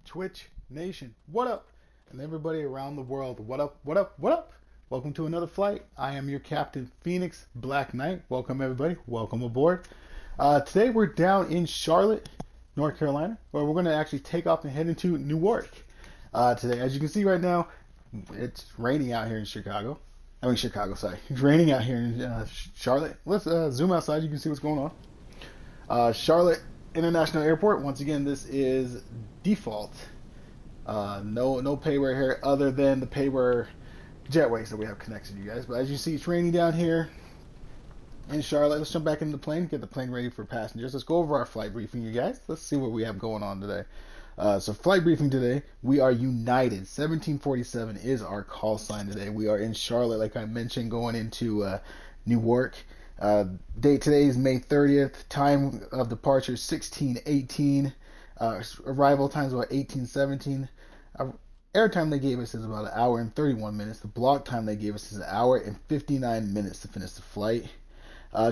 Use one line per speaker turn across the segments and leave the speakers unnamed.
Twitch Nation, what up? And everybody around the world, what up, what up, what up? Welcome to another flight. I am your Captain Phoenix Black Knight. Welcome, everybody. Welcome aboard. Today we're down in Charlotte, North Carolina, where we're going to actually take off and head into Newark. Today, as you can see right now, it's raining out here in Chicago. Chicago, sorry. It's raining out here in Charlotte. Let's zoom outside. You can see what's going on. Charlotte International Airport. Once again, this is default. No payware here other than the payware jetways that we have connected to you guys. But as you see, it's raining down here in Charlotte. Let's jump back into the plane, get the plane ready for passengers. Let's go over our flight briefing, you guys. Let's see what we have going on today. So flight briefing today, we are United. 1747 is our call sign today. We are in Charlotte, like I mentioned, going into Newark. Date today is May 30th. Time of departure 16:18. Arrival time is about 18:17. Airtime they gave us is about an hour and 31 minutes. The block time they gave us is an hour and 59 minutes to finish the flight.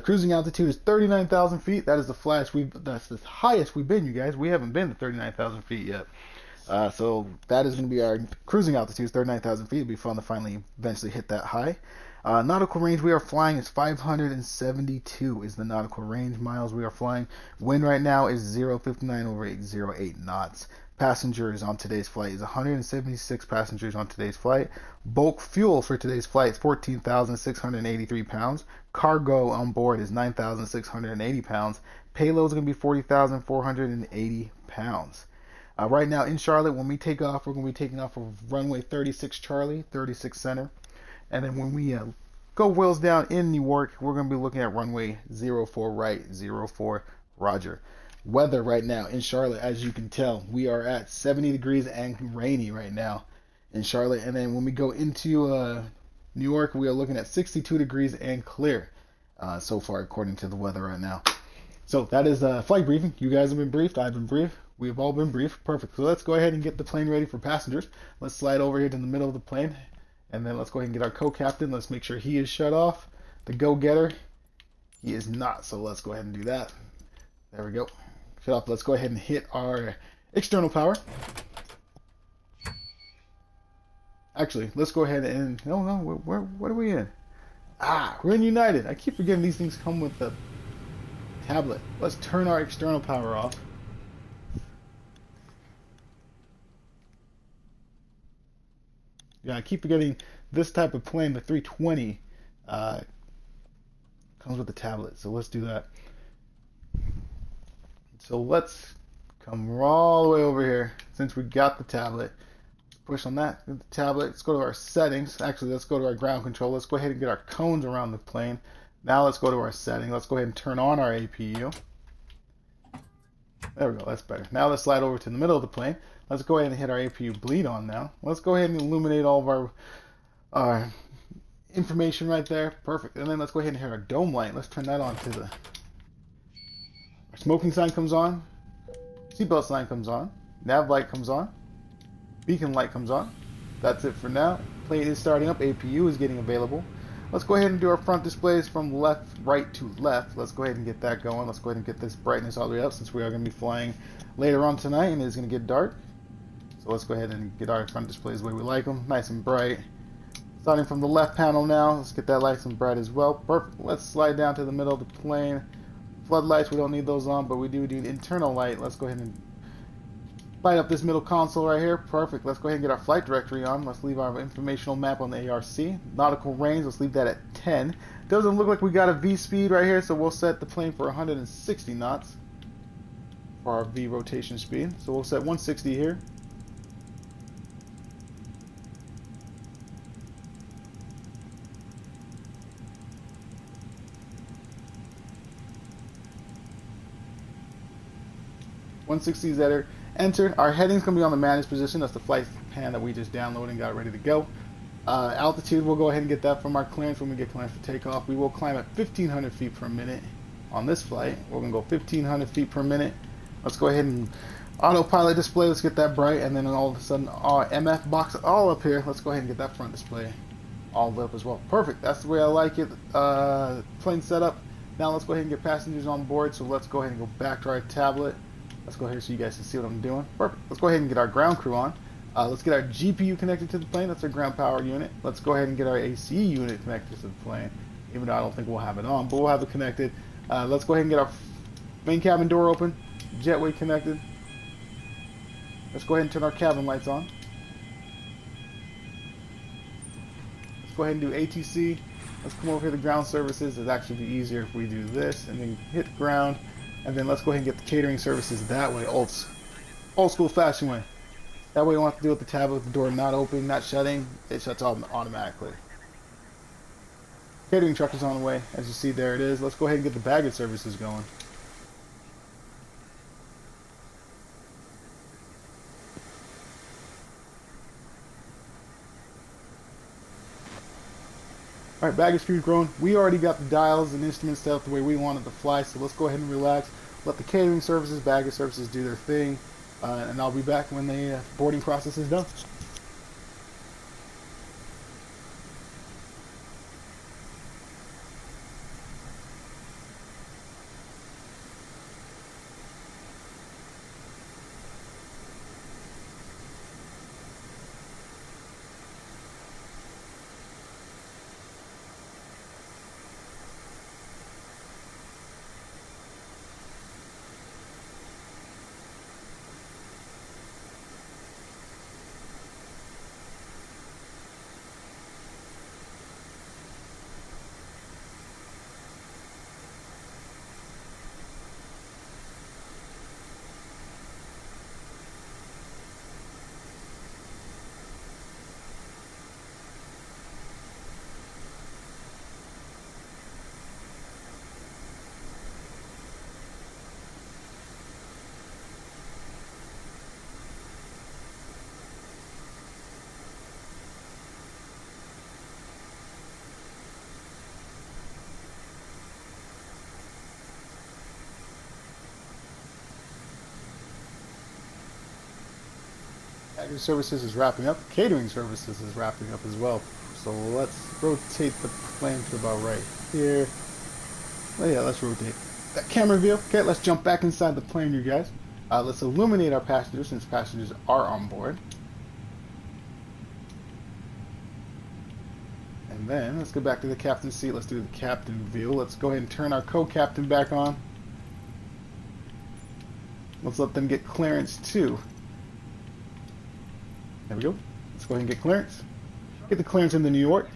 Cruising altitude is 39,000 feet. That is that's the highest we've been, you guys. We haven't been to 39,000 feet yet. So that is going to be our cruising altitude, is 39,000 feet. It'll be fun to finally eventually hit that high. Nautical range we are flying is 572 is the nautical range miles we are flying. Wind right now is 059 over 808 knots. Passengers on today's flight is 176 passengers on today's flight. Bulk fuel for today's flight is 14,683 pounds. Cargo on board is 9,680 pounds. Payload is going to be 40,480 pounds. Right now in Charlotte, when we take off, we're going to be taking off of runway 36 Charlie, 36 Center. And then when we go wheels down in Newark, we're going to be looking at runway 04 right, 04 Roger. Weather right now in Charlotte, as you can tell, we are at 70 degrees and rainy right now in Charlotte. And then when we go into Newark, we are looking at 62 degrees and clear so far, according to the weather right now. So that is flight briefing. You guys have been briefed. I've been briefed. We've all been briefed. Perfect. So let's go ahead and get the plane ready for passengers. Let's slide over here to the middle of the plane. And then let's go ahead and get our co-captain. Let's make sure he is shut off. The go-getter, he is not. So let's go ahead and do that. There we go. Shut off. Let's go ahead and hit our external power. Actually, let's go ahead and... No, what are we in? We're in United. I keep forgetting these things come with the tablet. Let's turn our external power off. Yeah, I keep forgetting this type of plane, the 320, comes with the tablet. So let's do that. So let's come all the way over here. Since we got the tablet, push on that. Get the tablet. Let's go to our settings. Actually, let's go to our ground control. Let's go ahead and get our cones around the plane. Now let's go to our setting. Let's go ahead and turn on our APU. There we go. That's better. Now let's slide over to the middle of the plane. Let's go ahead and hit our APU bleed on now. Let's go ahead and illuminate all of our information right there. Perfect. And then let's go ahead and hit our dome light. Let's turn that on to the... Our smoking sign comes on. Seatbelt sign comes on. Nav light comes on. Beacon light comes on. That's it for now. Plane is starting up. APU is getting available. Let's go ahead and do our front displays from right to left. Let's go ahead and get that going. Let's go ahead and get this brightness all the way up since we are going to be flying later on tonight and it's going to get dark. So let's go ahead and get our front displays the way we like them, nice and bright. Starting from the left panel now, let's get that nice and bright as well. Perfect. Let's slide down to the middle of the plane. Floodlights, we don't need those on, but we do need internal light. Let's go ahead and light up this middle console right here. Perfect. Let's go ahead and get our flight directory on. Let's leave our informational map on the ARC. Nautical range, let's leave that at 10. Doesn't look like we got a V speed right here, so we'll set the plane for 160 knots for our V rotation speed. So we'll set 160 here. .160 is entered. Our heading's going to be on the managed position. That's the flight pan that we just downloaded and got ready to go. Altitude, we'll go ahead and get that from our clearance when we get clearance for takeoff. We will climb at 1,500 feet per minute on this flight. We're going to go 1,500 feet per minute. Let's go ahead and autopilot display. Let's get that bright. And then all of a sudden, our MF box all up here. Let's go ahead and get that front display all lit up as well. Perfect. That's the way I like it. Plane setup. Now let's go ahead and get passengers on board. So let's go ahead and go back to our tablet. Let's go ahead so you guys can see what I'm doing. Perfect. Let's go ahead and get our ground crew on. Let's get our GPU connected to the plane. That's our ground power unit. Let's go ahead and get our AC unit connected to the plane, even though I don't think we'll have it on, but we'll have it connected. Let's go ahead and get our main cabin door open, jetway connected. Let's go ahead and turn our cabin lights on. Let's go ahead and do ATC. Let's come over here to ground services. It'd actually be easier if we do this and then hit ground. And then let's go ahead and get the catering services that way, old school fashion way. That way you don't have to deal with the tab with the door not opening, not shutting. It shuts off automatically. Catering truck is on the way. As you see, there it is. Let's go ahead and get the baggage services going. Alright, baggage crew's growing. We already got the dials and instruments set up the way we wanted to fly, so let's go ahead and relax. Let the catering services, baggage services do their thing, and I'll be back when the boarding process is done. Baggage services is wrapping up. Catering services is wrapping up as well. So let's rotate the plane to about right here. Oh yeah, let's rotate that camera view. Okay, let's jump back inside the plane, you guys. Let's illuminate our passengers since passengers are on board. And then let's go back to the captain's seat. Let's do the captain view. Let's go ahead and turn our co-captain back on. Let's let them get clearance too. There we go. Let's go ahead and get clearance. Get the clearance into New York.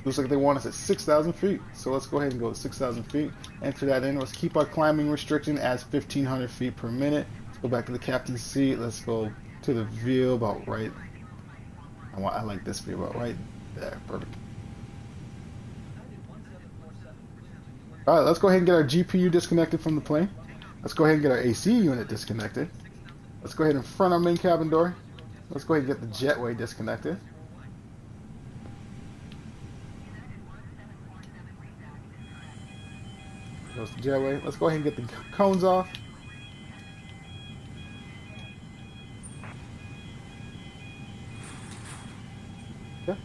Looks like they want us at 6,000 feet. So let's go ahead and go to 6,000 feet. Enter that in. Let's keep our climbing restriction as 1,500 feet per minute. Let's go back to the captain's seat. Let's go to the view about right. I like this view about right there. Perfect. Alright, let's go ahead and get our GPU disconnected from the plane. Let's go ahead and get our AC unit disconnected. Let's go ahead and front our main cabin door. Let's go ahead and get the jetway disconnected. Goes the jetway. Let's go ahead and get the cones off. Okay.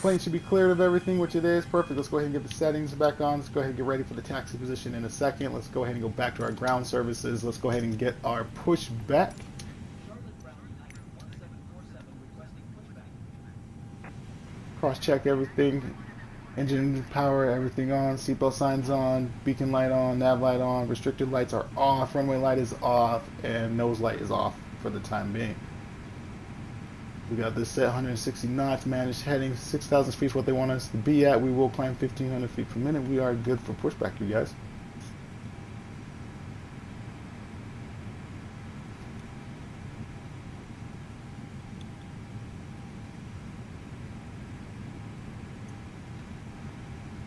Plane should be cleared of everything, which it is. Perfect. Let's go ahead and get the settings back on. Let's go ahead and get ready for the taxi position in a second. Let's go ahead and go back to our ground services. Let's go ahead and get our push back. Cross-check everything. Engine power, everything on. Seatbelt signs on. Beacon light on. Nav light on. Restricted lights are off. Runway light is off. And nose light is off for the time being. We got this set 160 knots, managed heading 6,000 feet is what they want us to be at. We will climb 1,500 feet per minute. We are good for pushback, you guys.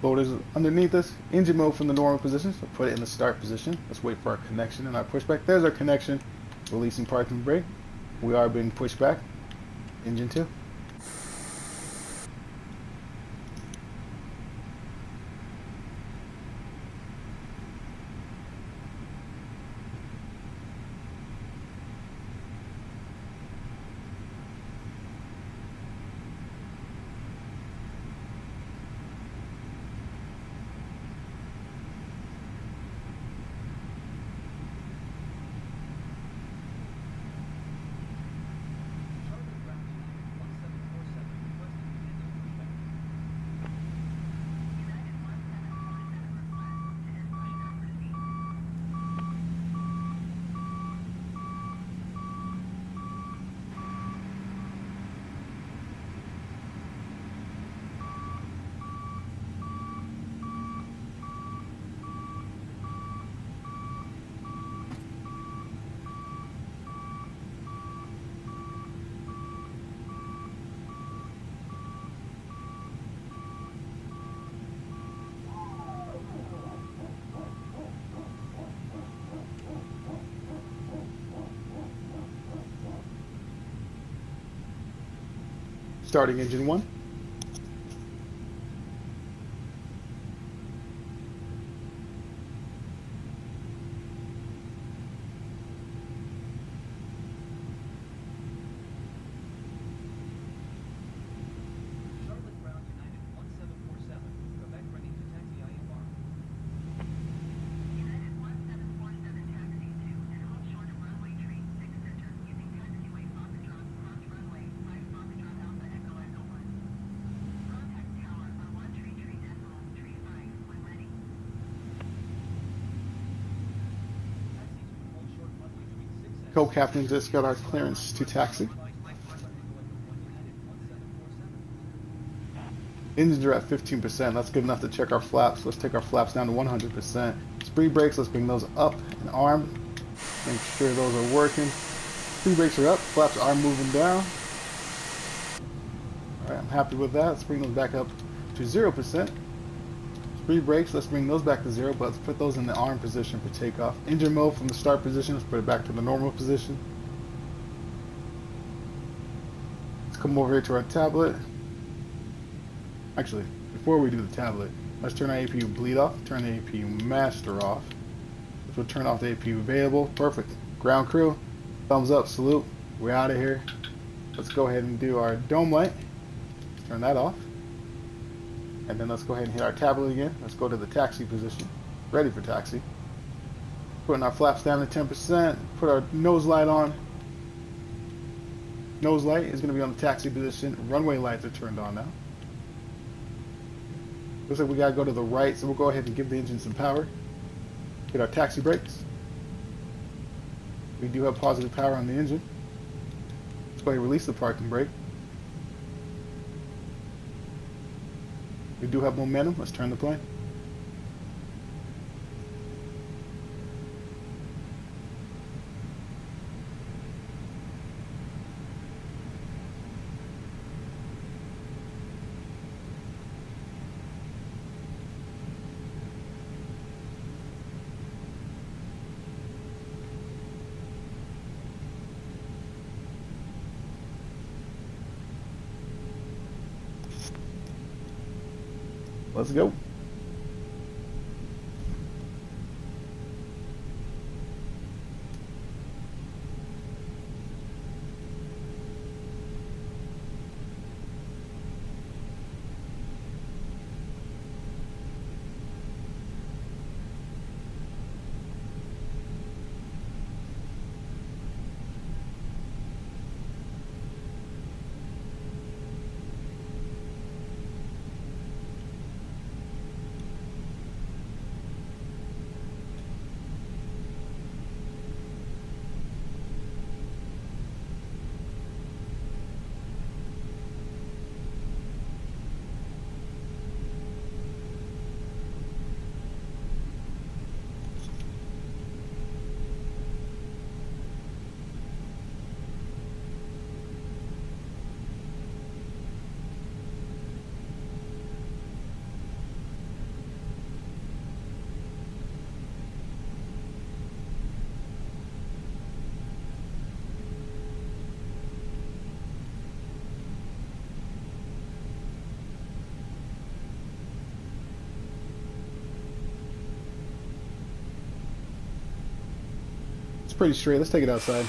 Boat is underneath us. Engine mode from the normal position, so put it in the start position. Let's wait for our connection and our pushback. There's our connection. Releasing parking brake. We are being pushed back. Engine 2. Starting engine 1. Co-captain just got our clearance to taxi. Engines are at 15%. That's good enough to check our flaps. Let's take our flaps down to 100%. Speed brakes, let's bring those up and armed. Make sure those are working. Speed brakes are up, flaps are moving down. Alright, I'm happy with that. Let's bring those back up to 0%. Speed brakes, let's bring those back to 0, but let's put those in the arm position for takeoff. Engine mode from the start position, let's put it back to the normal position. Let's come over here to our tablet. Actually, before we do the tablet, let's turn our APU bleed off, turn the APU master off. Which will turn off the APU available. Perfect. Ground crew, thumbs up, salute. We're out of here. Let's go ahead and do our dome light. Let's turn that off. And then let's go ahead and hit our tablet again. Let's go to the taxi position. Ready for taxi. Putting our flaps down to 10%. Put our nose light on. Nose light is going to be on the taxi position. Runway lights are turned on now. Looks like we got to go to the right, so we'll go ahead and give the engine some power. Hit our taxi brakes. We do have positive power on the engine. Let's go ahead and release the parking brake. We do have momentum. Let's turn the plane. Let's go. It's pretty straight. Let's take it outside.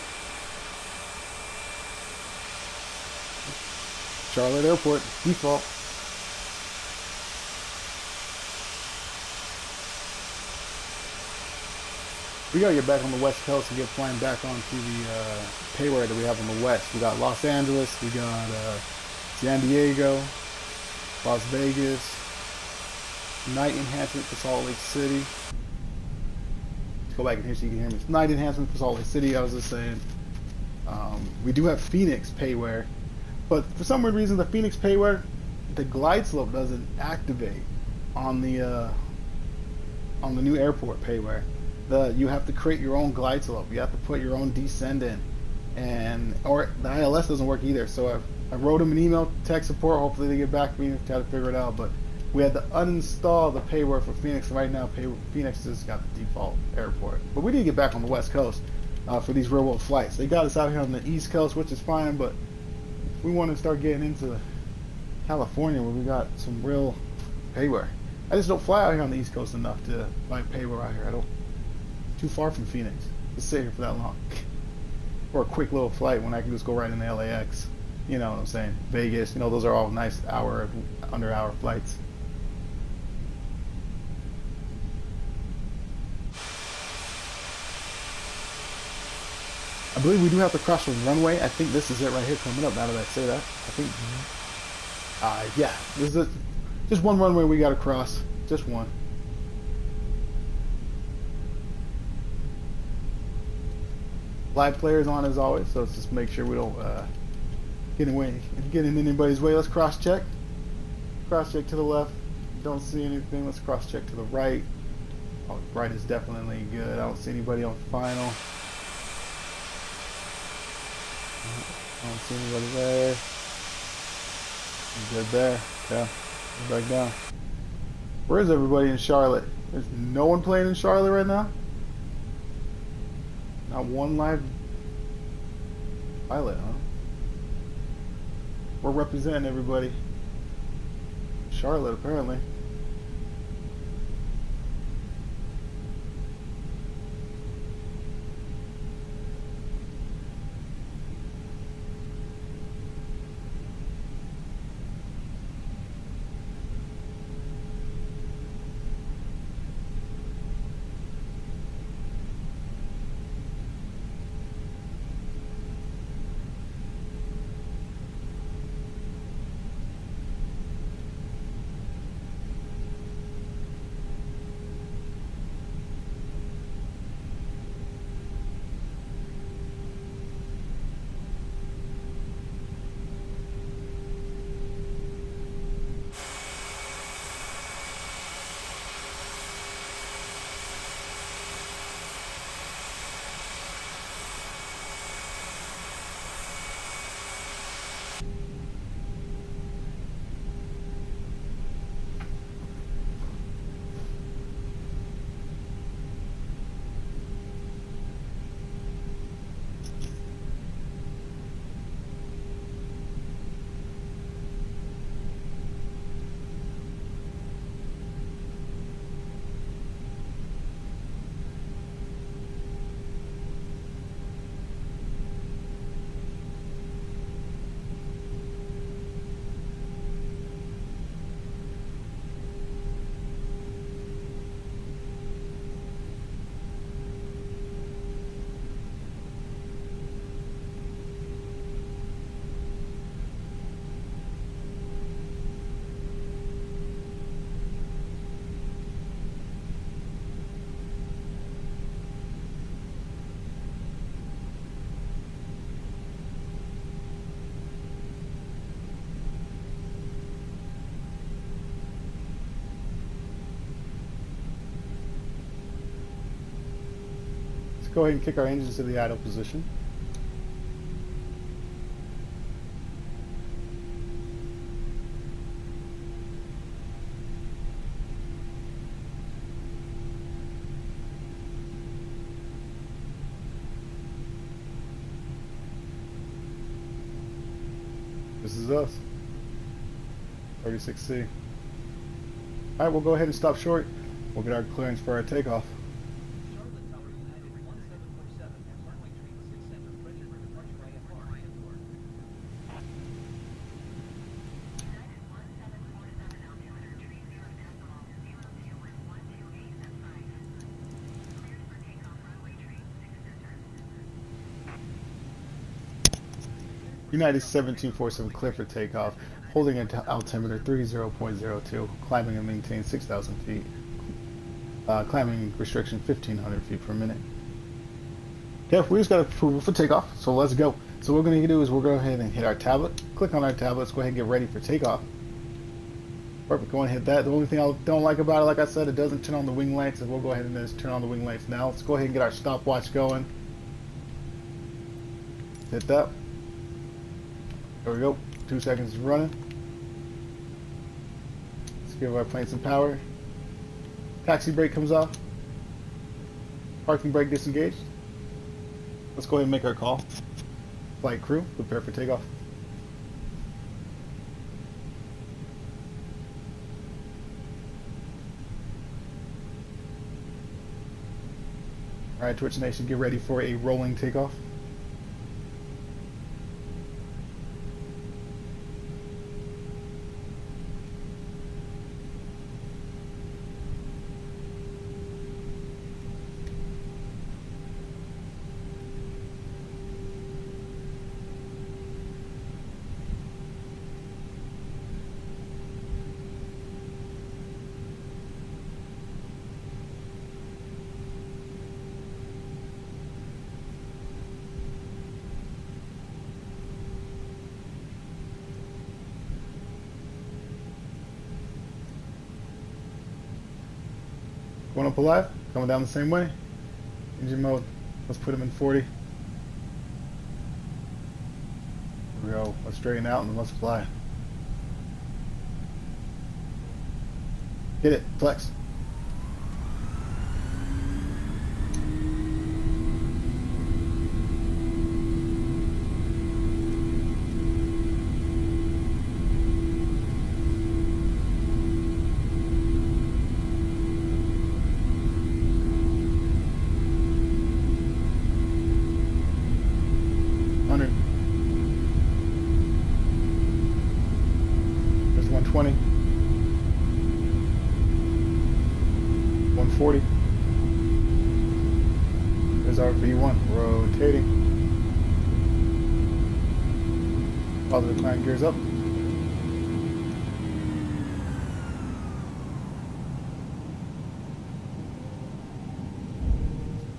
Charlotte Airport, default. We gotta get back on the West Coast and get flying back onto the payware that we have on the West. We got Los Angeles, we got San Diego, Las Vegas, night enhancement for Salt Lake City. Go back in here so you can hear me. Night enhancement for Salt Lake City, I was just saying. We do have Phoenix payware, but for some weird reason the Phoenix payware, the glide slope doesn't activate on the new airport payware. You have to create your own glide slope. You have to put your own descent in, or the ILS doesn't work either. So I wrote them an email, tech support. Hopefully they get back to me and try to figure it out. But we had to uninstall the payware for Phoenix. Right now, Phoenix just got the default airport. But we need to get back on the West Coast for these real world flights. They got us out here on the East Coast, which is fine. But we want to start getting into California, where we got some real payware. I just don't fly out here on the East Coast enough to find payware out here. I don't. Too far from Phoenix to sit here for that long. Or a quick little flight when I can just go right into LAX. You know what I'm saying? Vegas. You know, those are all nice under hour flights. I believe we do have to cross the runway. I think this is it right here coming up. Now that I say that, I think. Yeah, this is just one runway we got to cross. Just one. Live players on as always, so let's just make sure we don't get in anybody's way. Let's cross check. Cross check to the left. Don't see anything. Let's cross check to the right. Oh, right is definitely good. I don't see anybody on final. I don't see anybody there. Good there. Yeah. Back down. Where is everybody in Charlotte? There's no one playing in Charlotte right now? Not one live pilot, huh? We're representing everybody. Charlotte, apparently. Go ahead and kick our engines to the idle position. This is us. 36C. Alright, we'll go ahead and stop short. We'll get our clearance for our takeoff. United 1747 clear for takeoff, holding at altimeter 30.02, climbing and maintain 6,000 feet, climbing restriction 1,500 feet per minute. Okay, we just got approval for takeoff, so let's go. So what we're going to do is we'll go ahead and hit our tablet, click on our tablet, let's go ahead and get ready for takeoff. Perfect, go ahead and hit that. The only thing I don't like about it, like I said, it doesn't turn on the wing lights, and we'll go ahead and just turn on the wing lights now. Let's go ahead and get our stopwatch going. Hit that. There we go. 2 seconds is running. Let's give our plane some power. Taxi brake comes off. Parking brake disengaged. Let's go ahead and make our call. Flight crew, prepare for takeoff. Alright, Twitch Nation, get ready for a rolling takeoff. Going up alive, coming down the same way. Engine mode, let's put him in 40. Here we go, let's straighten out and let's fly. Hit it, flex. There's 120. 140. There's our V1 rotating. Positive climb gears up.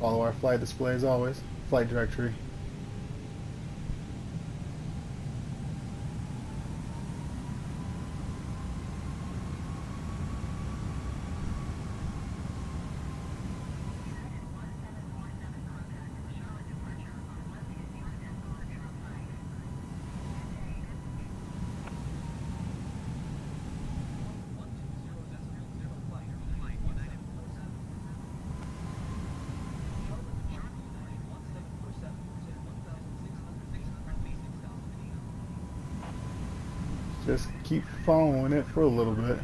Follow our flight display as always. Flight directory. Just keep following it for a little bit.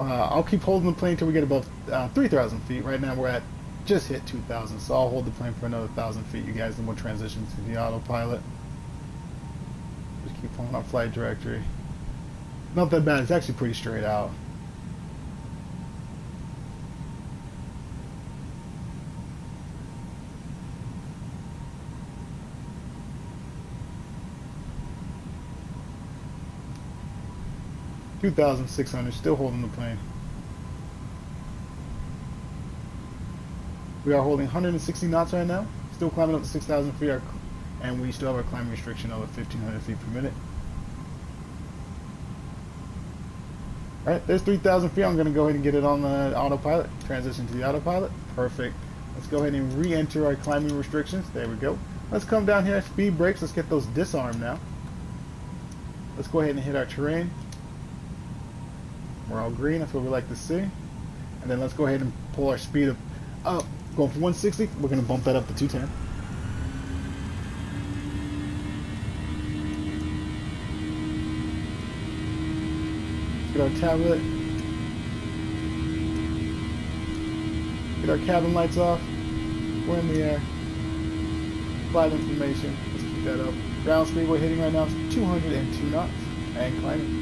I'll keep holding the plane until we get above 3,000 feet. Right now we're at just hit 2,000, so I'll hold the plane for another 1,000 feet, you guys, and we'll transition to the autopilot. Just keep following our flight directory. Not that bad, it's actually pretty straight out. $2,600, still holding the plane. We are holding 160 knots right now, still climbing up to 6,000 feet, and we still have our climbing restriction of 1,500 feet per minute. Alright, there's 3,000 feet. I'm going to go ahead and get it on the autopilot. Transition to the autopilot. Perfect. Let's go ahead and re-enter our climbing restrictions. There we go. Let's come down here at speed brakes. Let's get those disarmed now. Let's go ahead and hit our terrain. We're all green, that's what we like to see. And then let's go ahead and pull our speed up. Going from 160, we're going to bump that up to 210. Let's get our tablet. Get our cabin lights off. We're in the air. Flight information, let's keep that up. Ground speed we're hitting right now is 202 knots and climbing.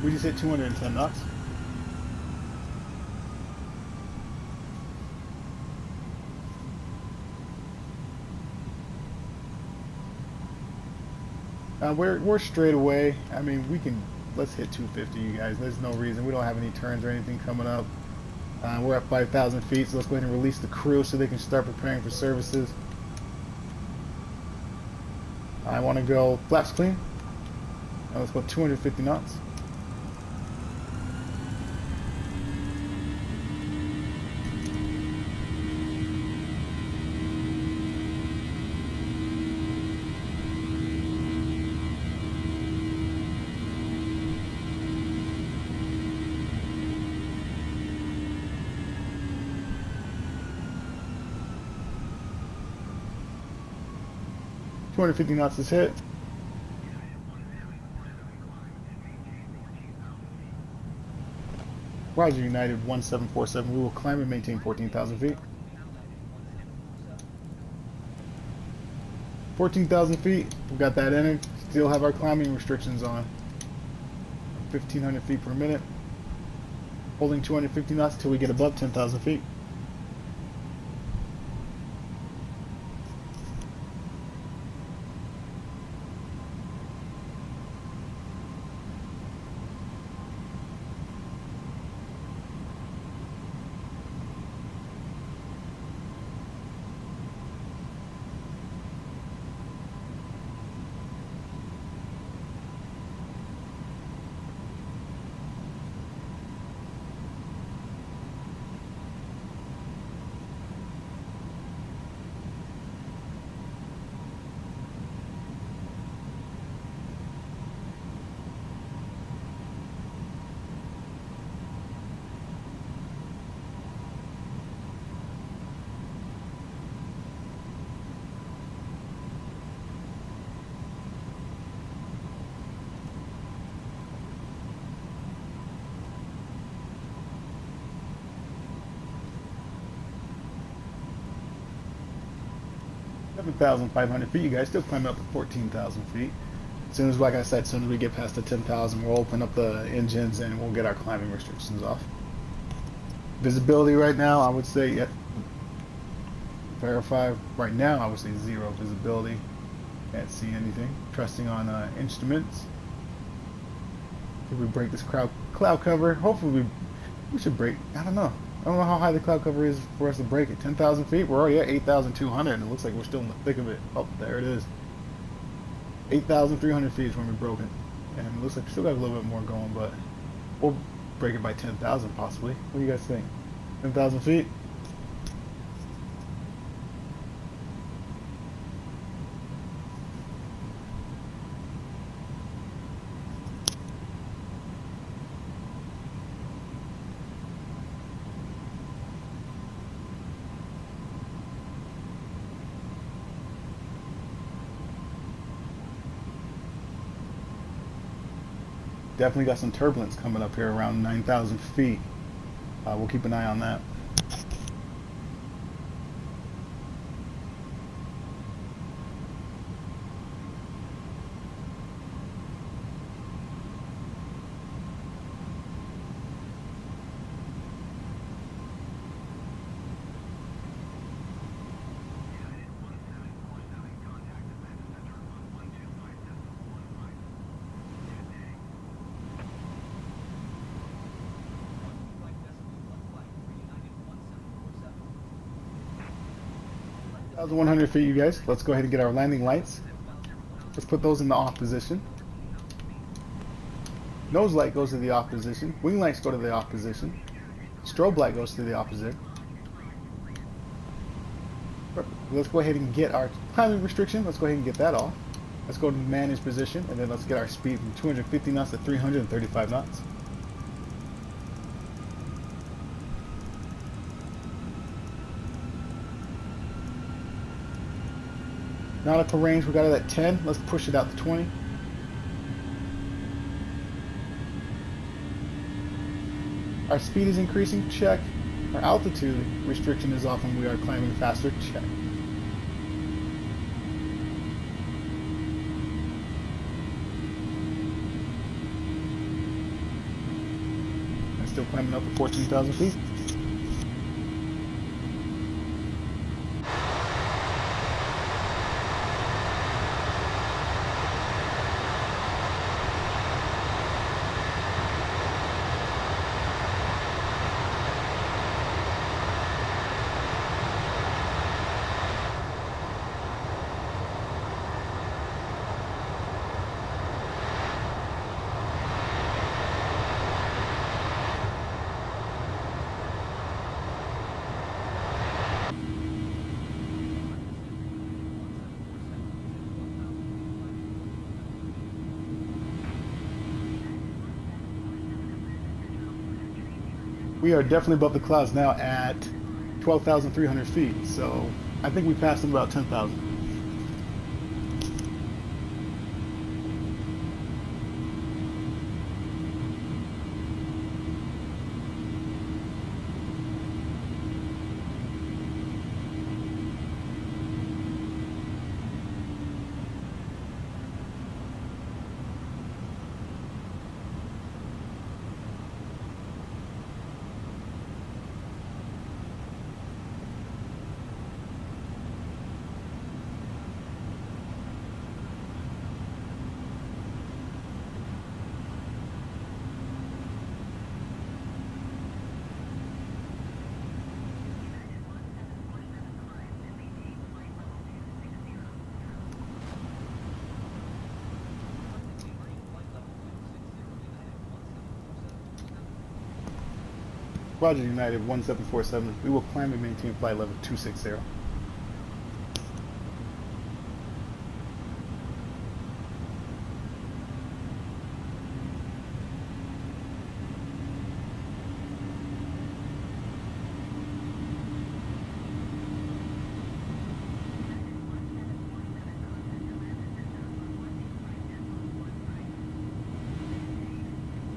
We just hit 210 knots. We're straight away. I mean, let's hit 250, you guys. There's no reason. We don't have any turns or anything coming up. We're at 5,000 feet, so let's go ahead and release the crew so they can start preparing for services. I want to go flaps clean. Now let's go 250 knots. 250 knots is hit. Roger, United 1747. We will climb and maintain 14,000 feet. 14,000 feet. We've got that entered. Still have our climbing restrictions on. 1,500 feet per minute. Holding 250 knots until we get above 10,000 feet. $7,500 feet. You guys still climbing up to 14,000 feet. As soon as, like I said, as soon as we get past the 10,000, we'll open up the engines and we'll get our climbing restrictions off. Visibility right now, I would say, yeah, verify right now, I would say 0 visibility. Can't see anything. Trusting on instruments. If we break this cloud cover, hopefully we should break. I don't know. I don't know how high the cloud cover is for us to break it. 10,000 feet? We're already at 8,200 and it looks like we're still in the thick of it. Oh, there it is. 8,300 feet is when we broke it. And it looks like we still got a little bit more going, but we'll break it by 10,000 possibly. What do you guys think? 10,000 feet? Definitely got some turbulence coming up here around 9,000 feet. We'll keep an eye on that. That was 100 feet, you guys. Let's go ahead and get our landing lights. Let's put those in the off position. Nose light goes to the off position. Wing lights go to the off position. Strobe light goes to the opposite. Let's go ahead and get our climbing restriction. Let's go ahead and get that off. Let's go to manage position, and then let's get our speed from 250 knots to 335 knots. Nautical range, we got it at 10. Let's push it out to 20. Our speed is increasing, check. Our altitude restriction is off and we are climbing faster, check. I'm still climbing up to 14,000 feet. We are definitely above the clouds now at 12,300 feet, so I think we passed them about 10,000. Roger, United 1747. We will climb and maintain flight level 260.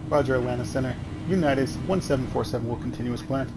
Roger, Atlanta Center. United 1747 will continue as planned.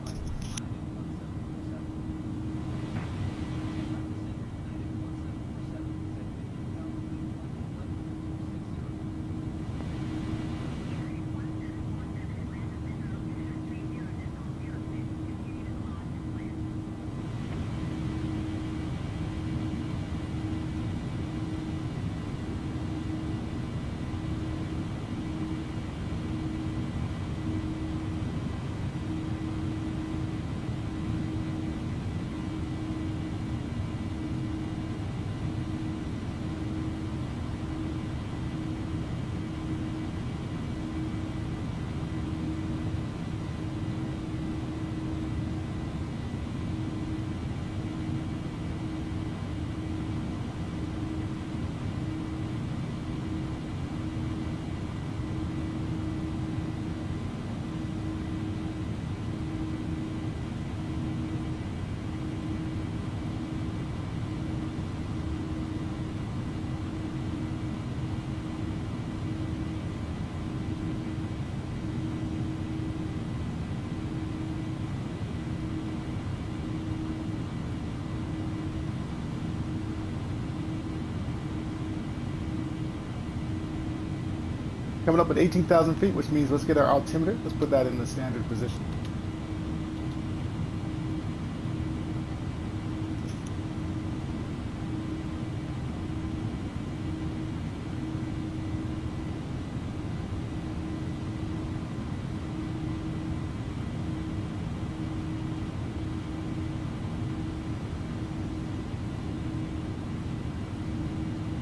Coming up at 18,000 feet, which means let's get our altimeter. Let's put that in the standard position.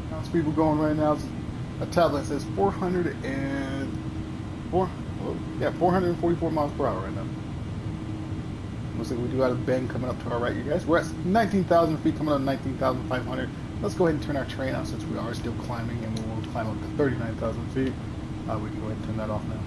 Now, speed we're going right now is a tablet says 444 miles per hour right now. Looks like we do have a bend coming up to our right, you guys. We're at 19,000 feet, coming up 19,500. Let's go ahead and turn our train off since we are still climbing, and we will climb up to 39,000 feet. We can go ahead and turn that off now.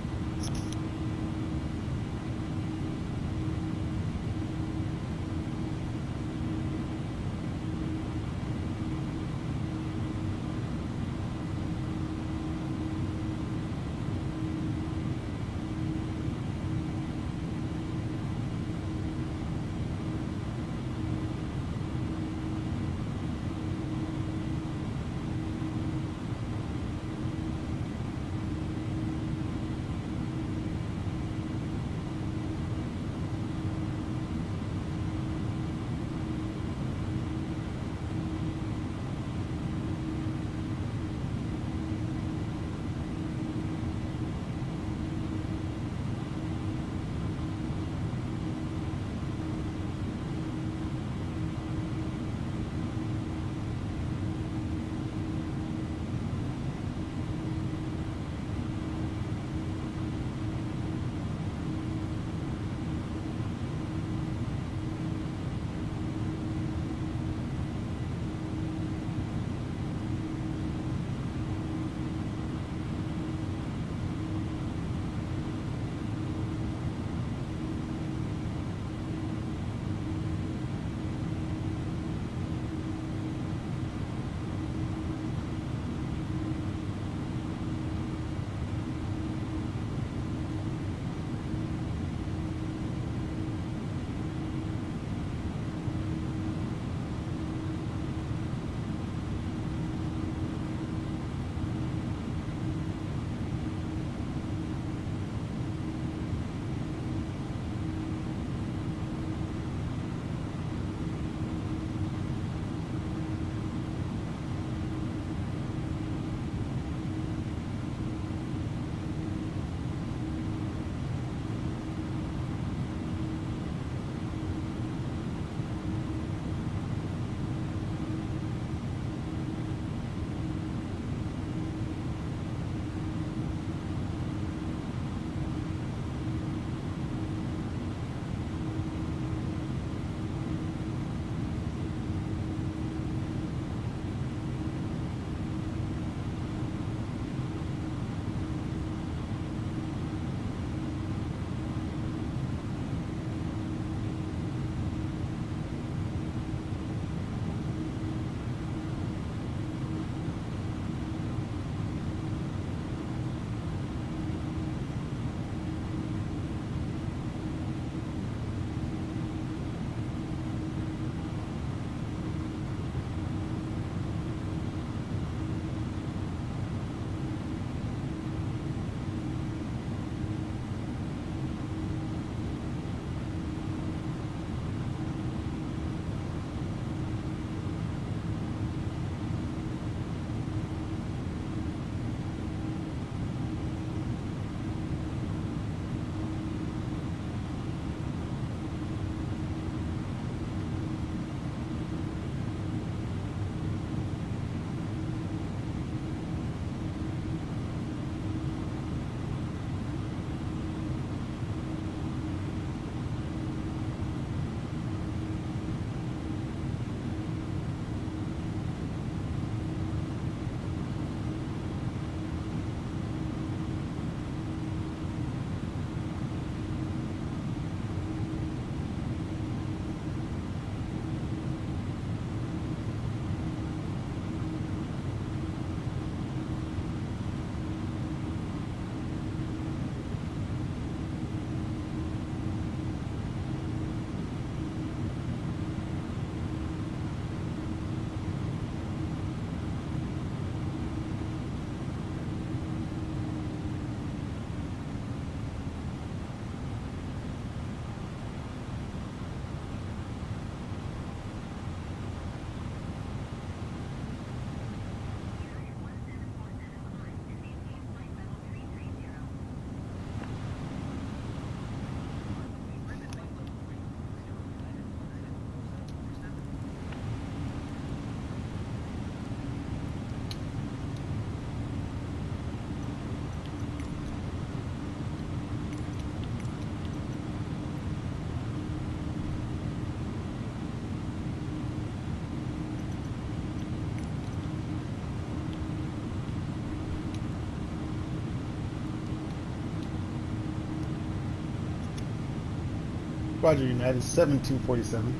Roger, United 7247.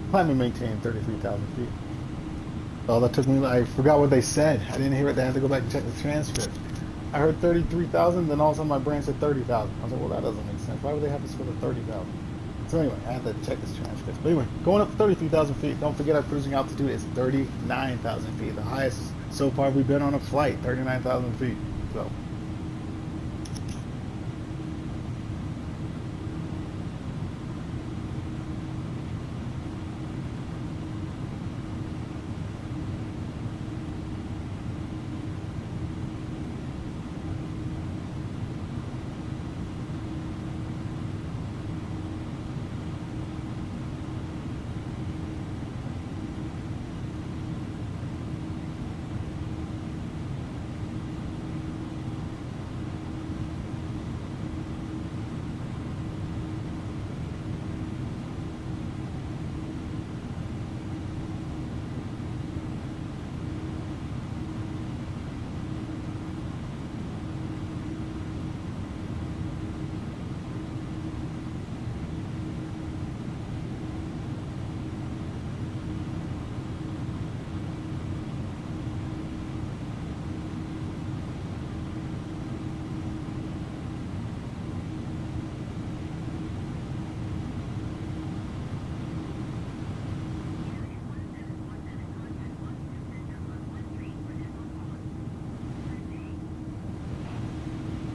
Climb and maintain 33,000 feet. Oh, that took me, I forgot what they said. I didn't hear it. I had to go back and check the transcript. I heard 33,000, then all of a sudden my brain said 30,000. I was like, well, that doesn't make sense. Why would they have this for the 30,000? So anyway, I had to check this transcript. But anyway, going up to 33,000 feet. Don't forget our cruising altitude is 39,000 feet. The highest so far we've been on a flight, 39,000 feet. So.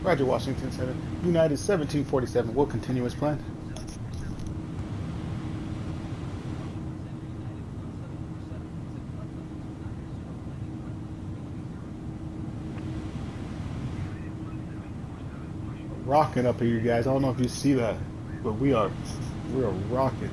Roger, Washington Center. United 1747 will continue as planned. Rocking up here, you guys. I don't know if you see that, but we are rocking.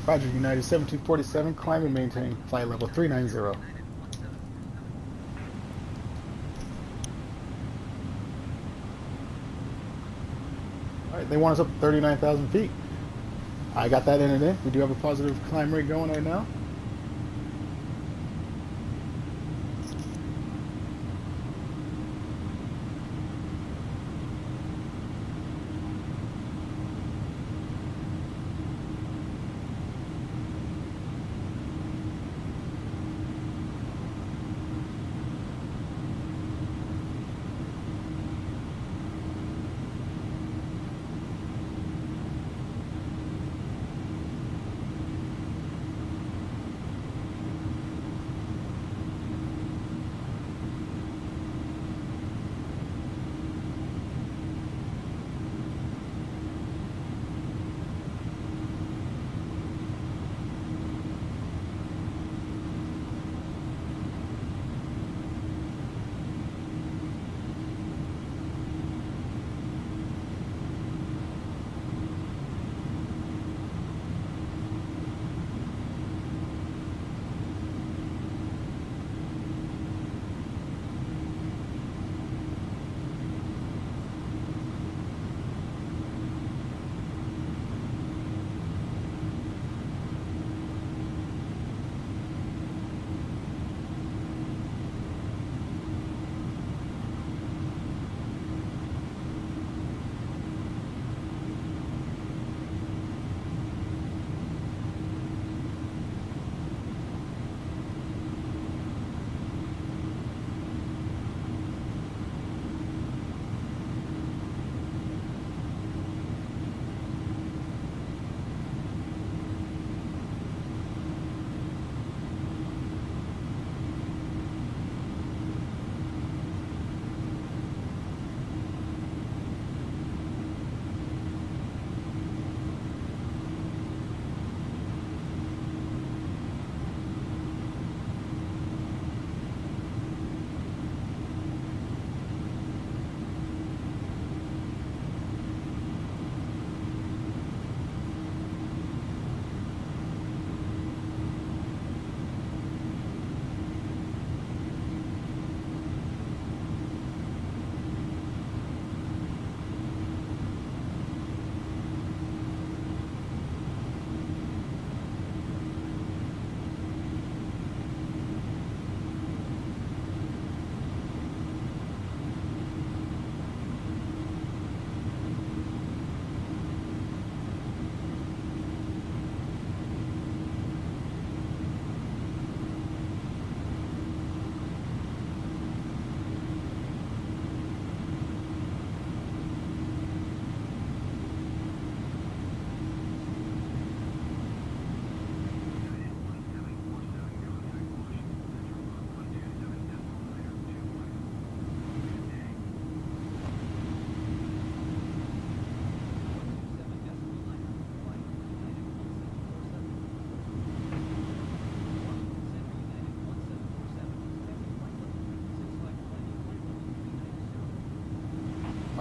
Roger, United 1747, climb and maintain flight level 390. Alright, they want us up to 39,000 feet. I got that entered in. We do have a positive climb rate going right now.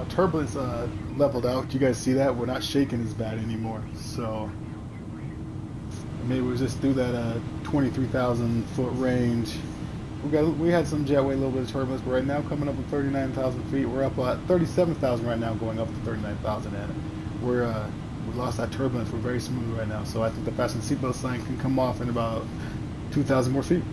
turbulence leveled out. You guys see that? We're not shaking as bad anymore. So maybe we'll just do that 23,000 foot range. We had some jetway, a little bit of turbulence, but right now coming up at 39,000 feet. We're up at 37,000 right now, going up to 39,000, and we lost that turbulence. We're very smooth right now, so I think the fasten seatbelt sign can come off in about 2,000 more feet.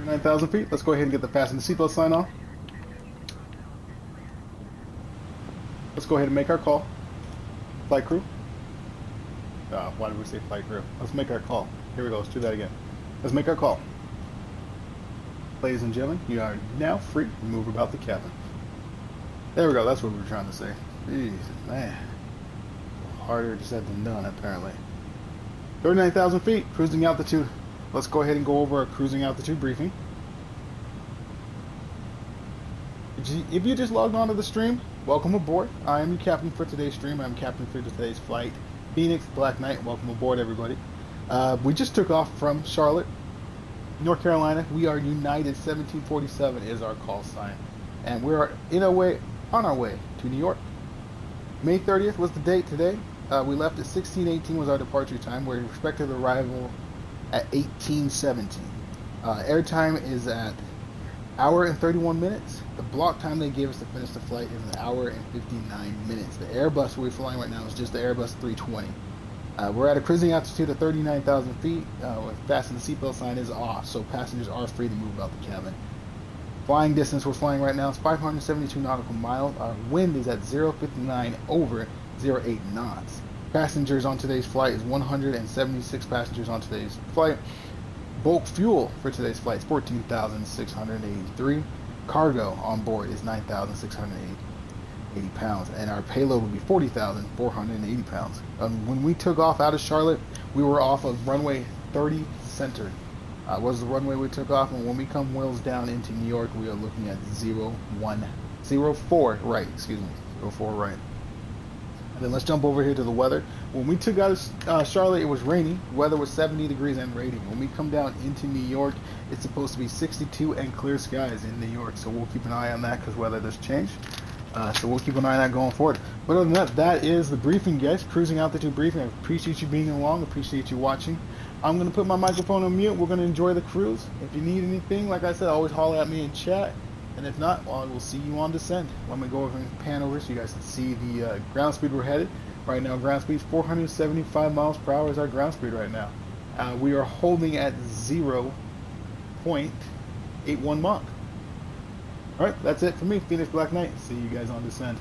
Nine thousand feet. Let's go ahead and get the fasten seatbelt sign on. Let's go ahead and make our call. Flight crew. Why did we say flight crew? Let's make our call. Here we go. Let's do that again. Let's make our call. Ladies and gentlemen, you are now free to move about the cabin. There we go. That's what we were trying to say. Jeez, man. Harder said than done, apparently. 39,000 feet. Cruising altitude. Let's go ahead and go over our cruising altitude briefing. If you just logged onto the stream, welcome aboard. I am your captain for today's stream. I'm captain for today's flight. Phoenix, Black Knight, welcome aboard, everybody. We just took off from Charlotte, North Carolina. We are United 1747 is our call sign. And we're on our way to New York. May 30th was the date today. We left at 16:18 was our departure time. We're expected arrival at 18:17. Airtime is at hour and 31 minutes. The block time they gave us to finish the flight is an hour and 59 minutes. The Airbus we're flying right now is just the Airbus 320. We're at a cruising altitude of 39,000 feet. Fasten the seatbelt sign is off, so passengers are free to move about the cabin. Flying distance we're flying right now is 572 nautical miles. Our wind is at 0.59 over 0.8 knots. Passengers on today's flight is 176 passengers on today's flight. Bulk fuel for today's flight is 14,683. Cargo on board is 9,680 pounds, and our payload would be 40,480 pounds. When we took off out of Charlotte, we were off of runway 30 center. Was the runway we took off, and when we come wheels down into New York, we are looking at 04 right. Excuse me, 04 right. And then let's jump over here to the weather. When we took out of Charlotte, it was rainy. Weather was 70 degrees and raining. When we come down into New York, it's supposed to be 62 and clear skies in New York. So we'll keep an eye on that because weather does change. So we'll keep an eye on that going forward. But other than that, that is the briefing, guys. Cruising altitude briefing. I appreciate you being along. Appreciate you watching. I'm going to put my microphone on mute. We're going to enjoy the cruise. If you need anything, like I said, always holler at me in chat. And if not, well, we'll see you on descent. Let me go over and pan over so you guys can see the ground speed we're headed. Right now, ground speed is 475 miles per hour is our ground speed right now. We are holding at 0.81 Mach. Alright, that's it for me, Phoenix Black Knight. See you guys on descent.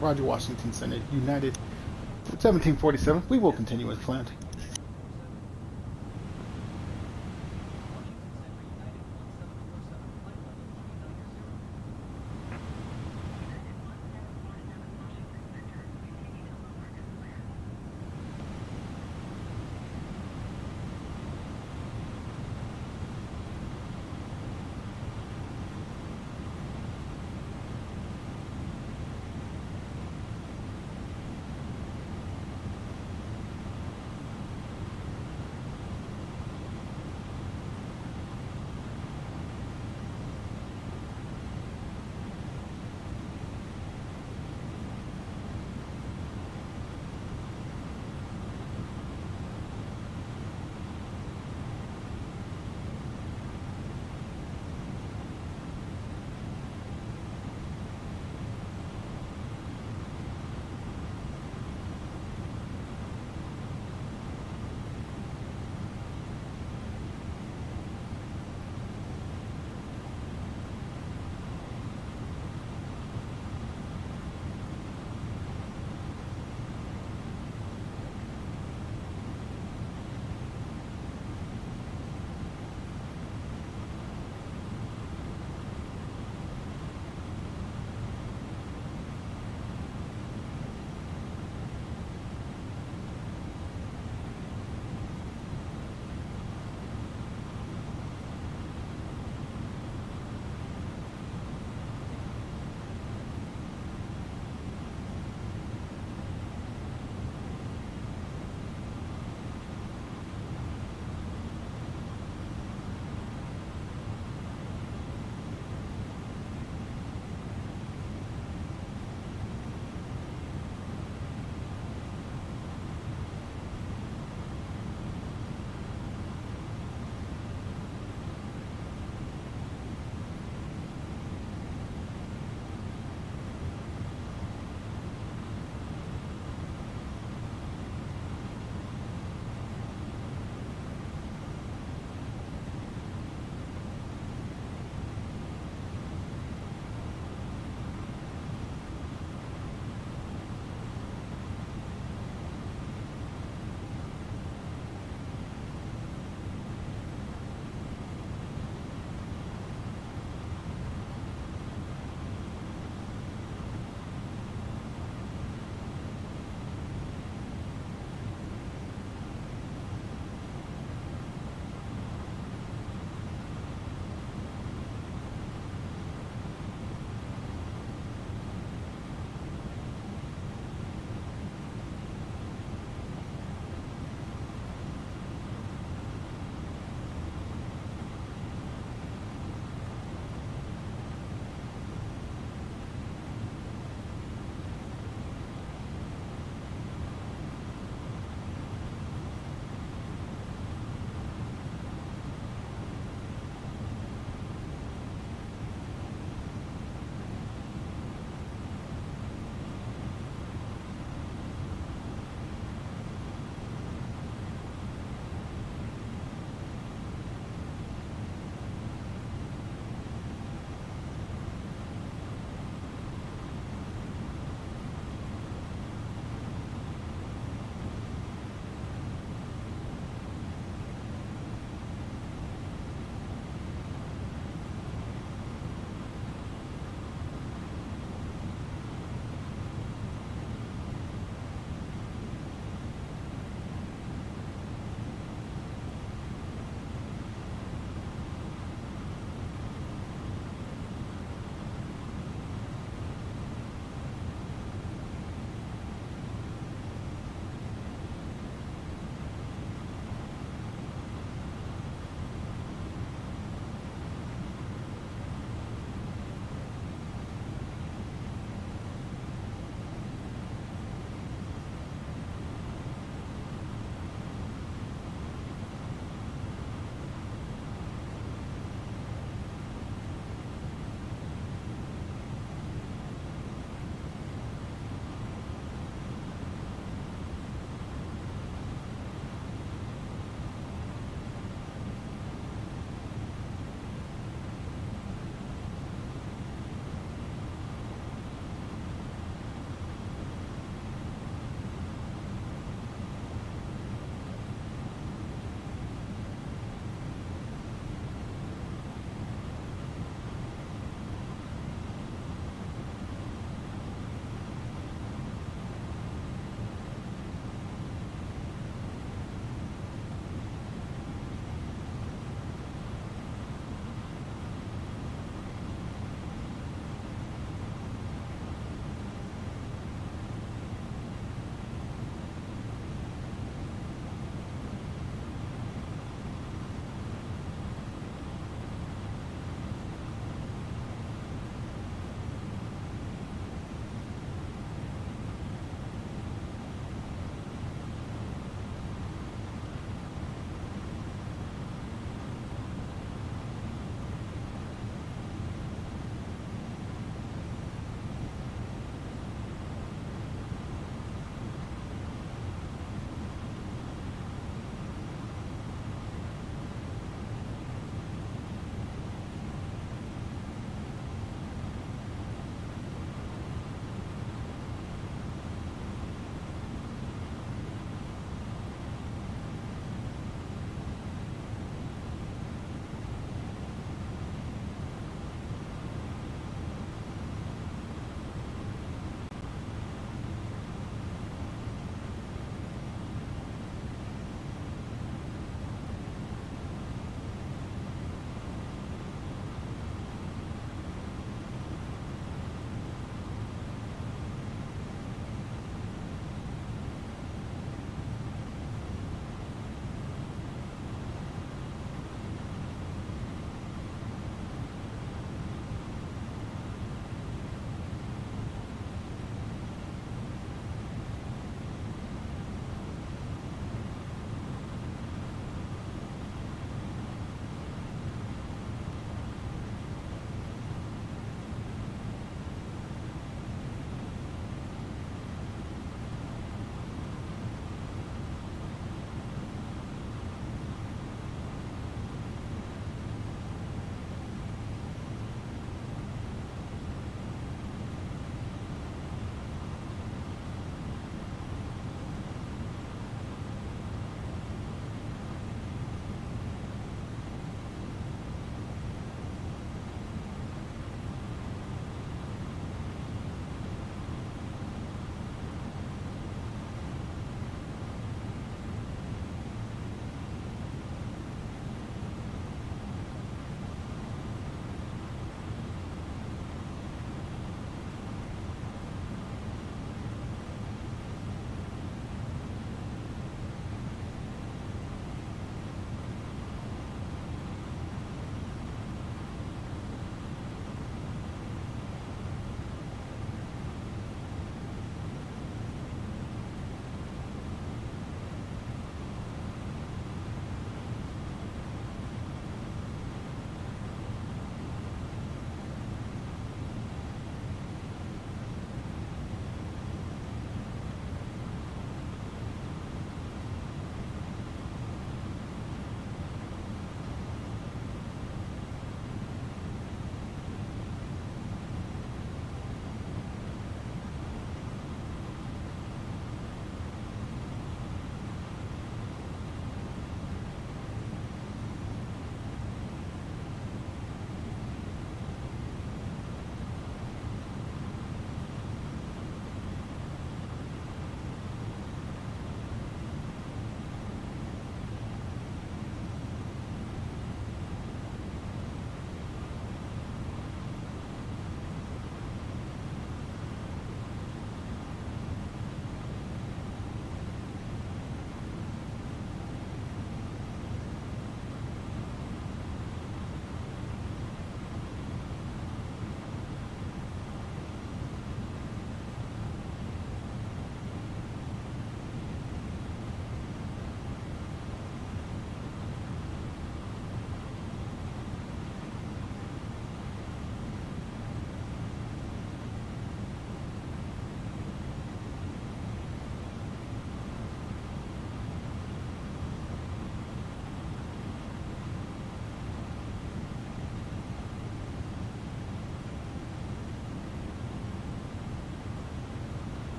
Roger, Washington Center, United. 1747, we will continue as planned.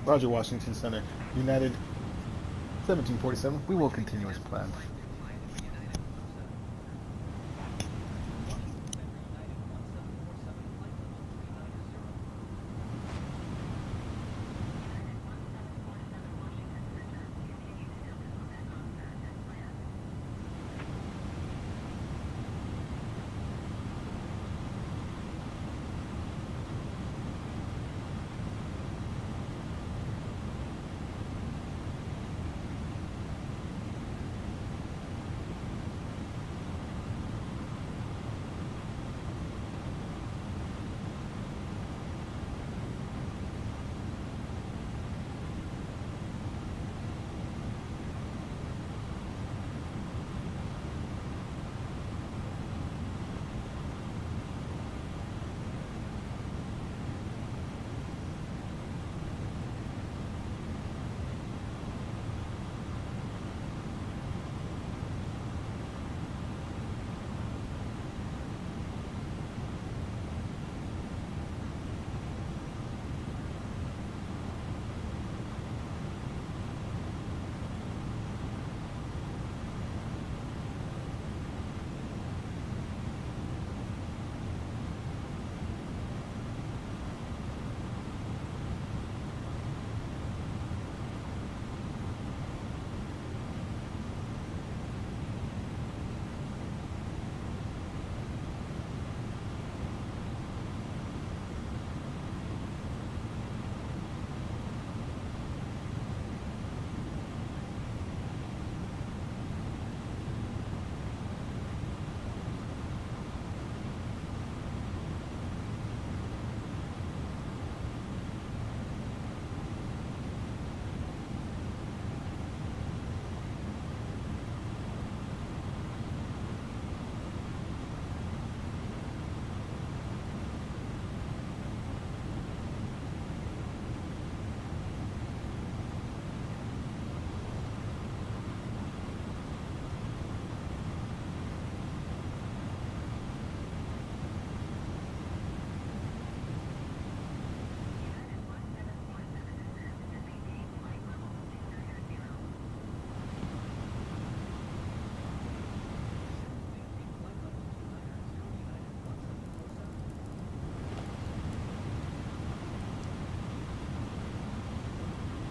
Roger, Washington Center. United 1747. We will continue as planned.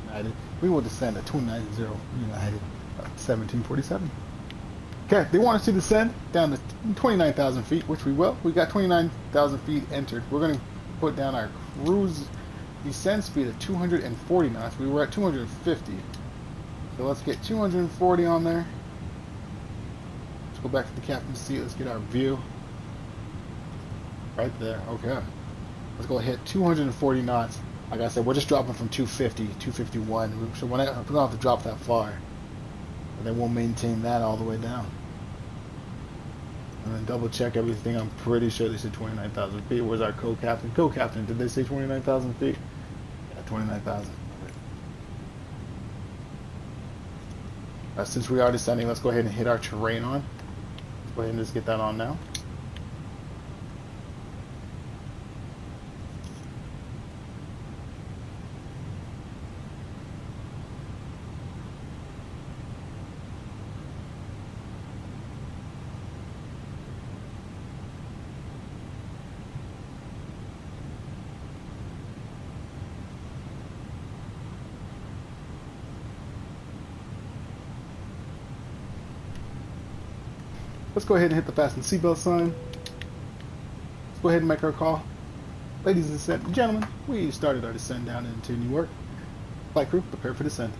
United. We will descend at 290 United 1747. Okay, they want us to descend down to 29,000 feet, which we will. We got 29,000 feet entered. We're going to put down our cruise descent speed at 240 knots. We were at 250. So let's get 240 on there. Let's go back to the captain's seat. Let's get our view. Right there. Okay. Let's go hit 240 knots. Like I said, we're just dropping from 250, 251. So we don't have to drop that far. And then we'll maintain that all the way down. And then double check everything. I'm pretty sure they said 29,000 feet. Where's our co-captain? Co-captain, did they say 29,000 feet? Yeah, 29,000. Since we are descending, let's go ahead and hit our terrain on. Let's go ahead and just get that on now. Let's go ahead and hit the fasten seatbelt sign. Let's go ahead and make our call. Ladies and gentlemen, we started our descent down into Newark. Flight crew, prepare for descent.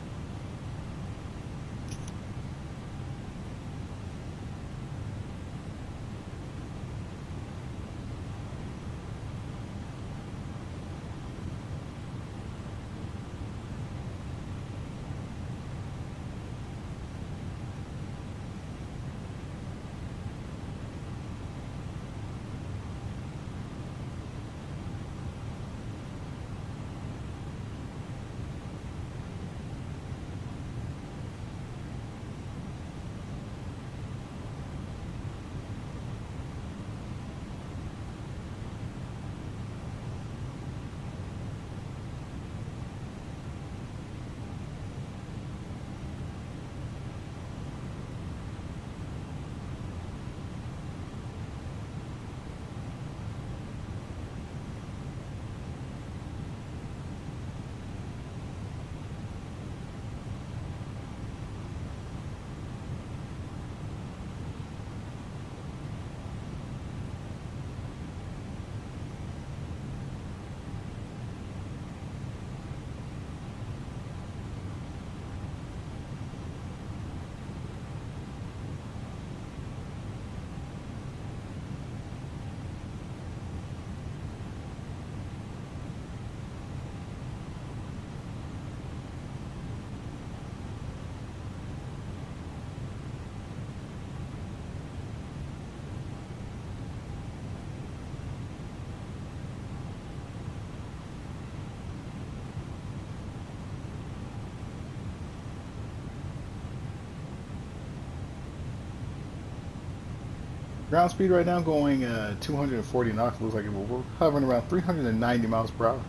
Ground speed right now going 240 knots. Looks like we're hovering around 390 miles per hour.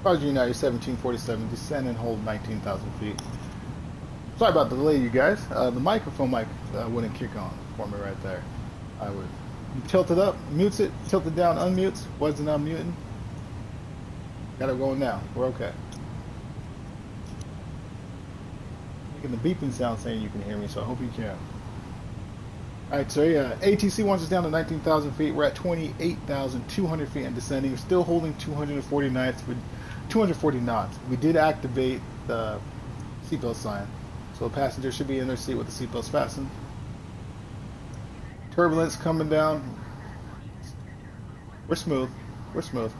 Roger United 1747, descend and hold 19,000 feet. Sorry about the delay, you guys. The microphone mic wouldn't kick on for me right there. I would tilt it up, mutes it, tilt it down, unmutes, wasn't unmuting. Got it going now. We're okay. Making the beeping sound saying you can hear me, so I hope you can. Alright, so yeah, ATC wants us down to 19,000 feet. We're at 28,200 feet and descending. We're still holding 240 knots. 240 knots. We did activate the seatbelt sign, so the passenger should be in their seat with the seatbelts fastened. Turbulence coming down. We're smooth. We're smooth.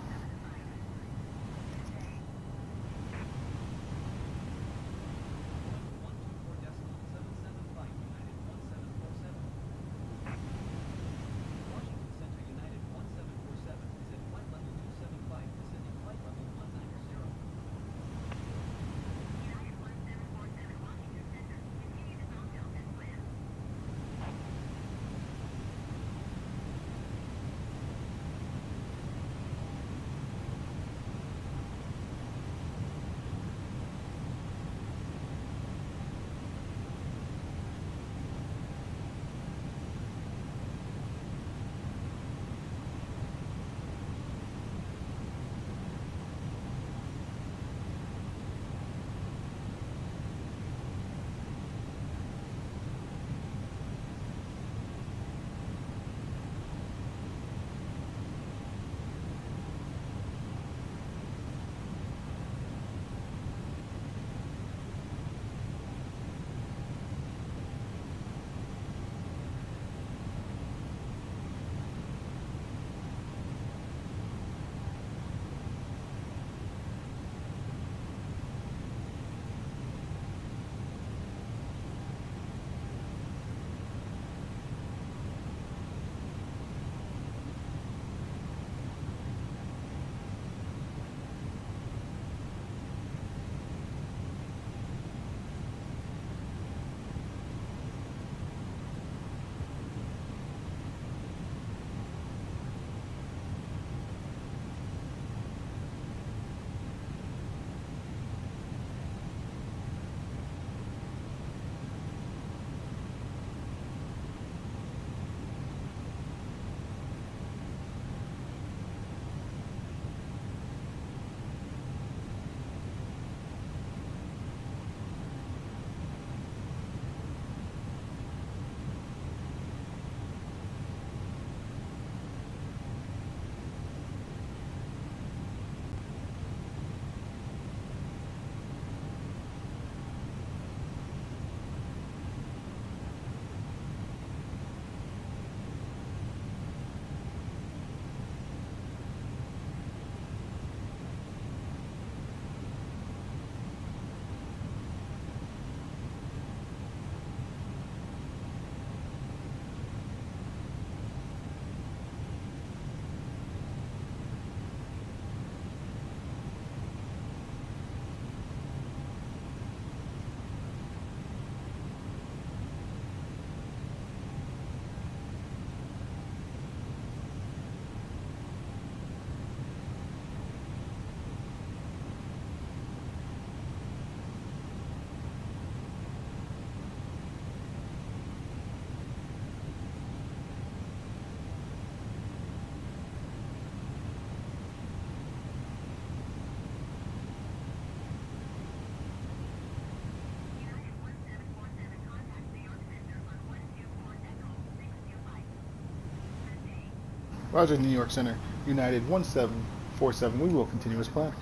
Roger, New York Center, United 1747. We will continue as planned.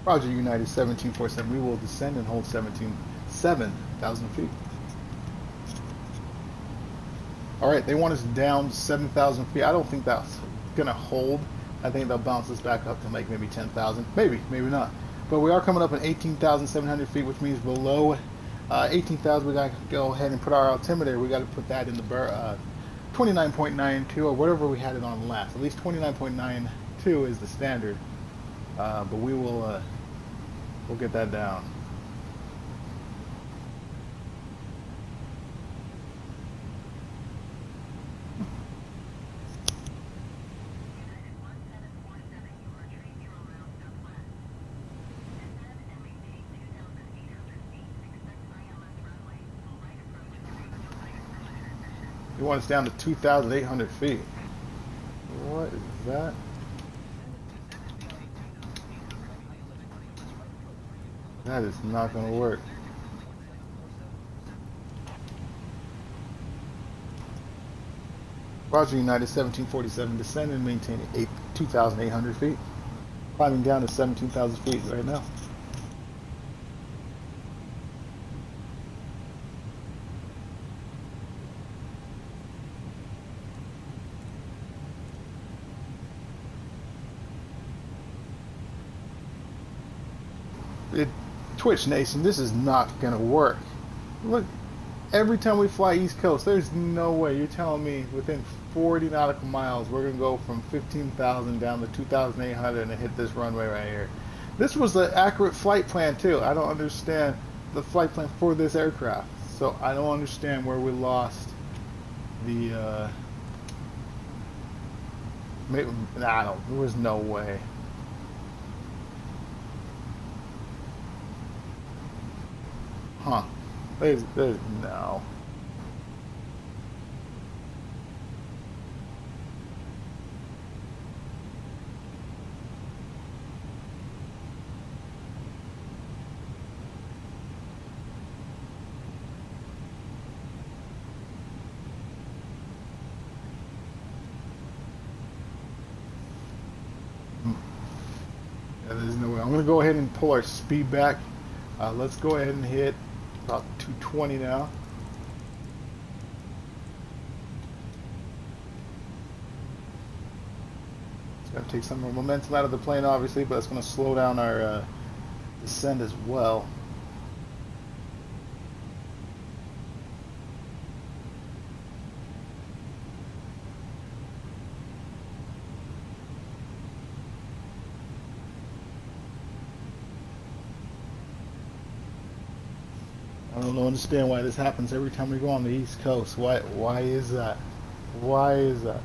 Roger, United 1747. We will descend and hold 7,000 feet. All right, they want us down 7,000 feet. I don't think that's gonna hold. I think they'll bounce us back up to like maybe 10,000. Maybe not. But we are coming up at 18,700 feet, which means below 18,000, we gotta go ahead and put our altimeter. We gotta put that in the 29.92 or whatever we had it on last. At least 29.92 is the standard. But we will we'll get that down. You want us down to 2,800 feet. What is that? That is not going to work. Roger, United 1747. Descend and maintain 2,800 feet. Climbing down to 17,000 feet right now. Twitch Nation, this is not gonna work. Look, every time we fly East Coast, there's no way you're telling me within 40 nautical miles we're gonna go from 15,000 down to 2,800 and hit this runway right here. This was the accurate flight plan too. I don't understand the flight plan for this aircraft, so I don't understand where we lost the. Maybe, I don't. There was no way. Huh. There's no. Yeah, there's no way. I'm going to go ahead and pull our speed back. Let's go ahead and hit about 220 now. It's going to take some more momentum out of the plane, obviously, but it's going to slow down our descent as well. I don't understand why this happens every time we go on the East Coast. Why is that? Why is that?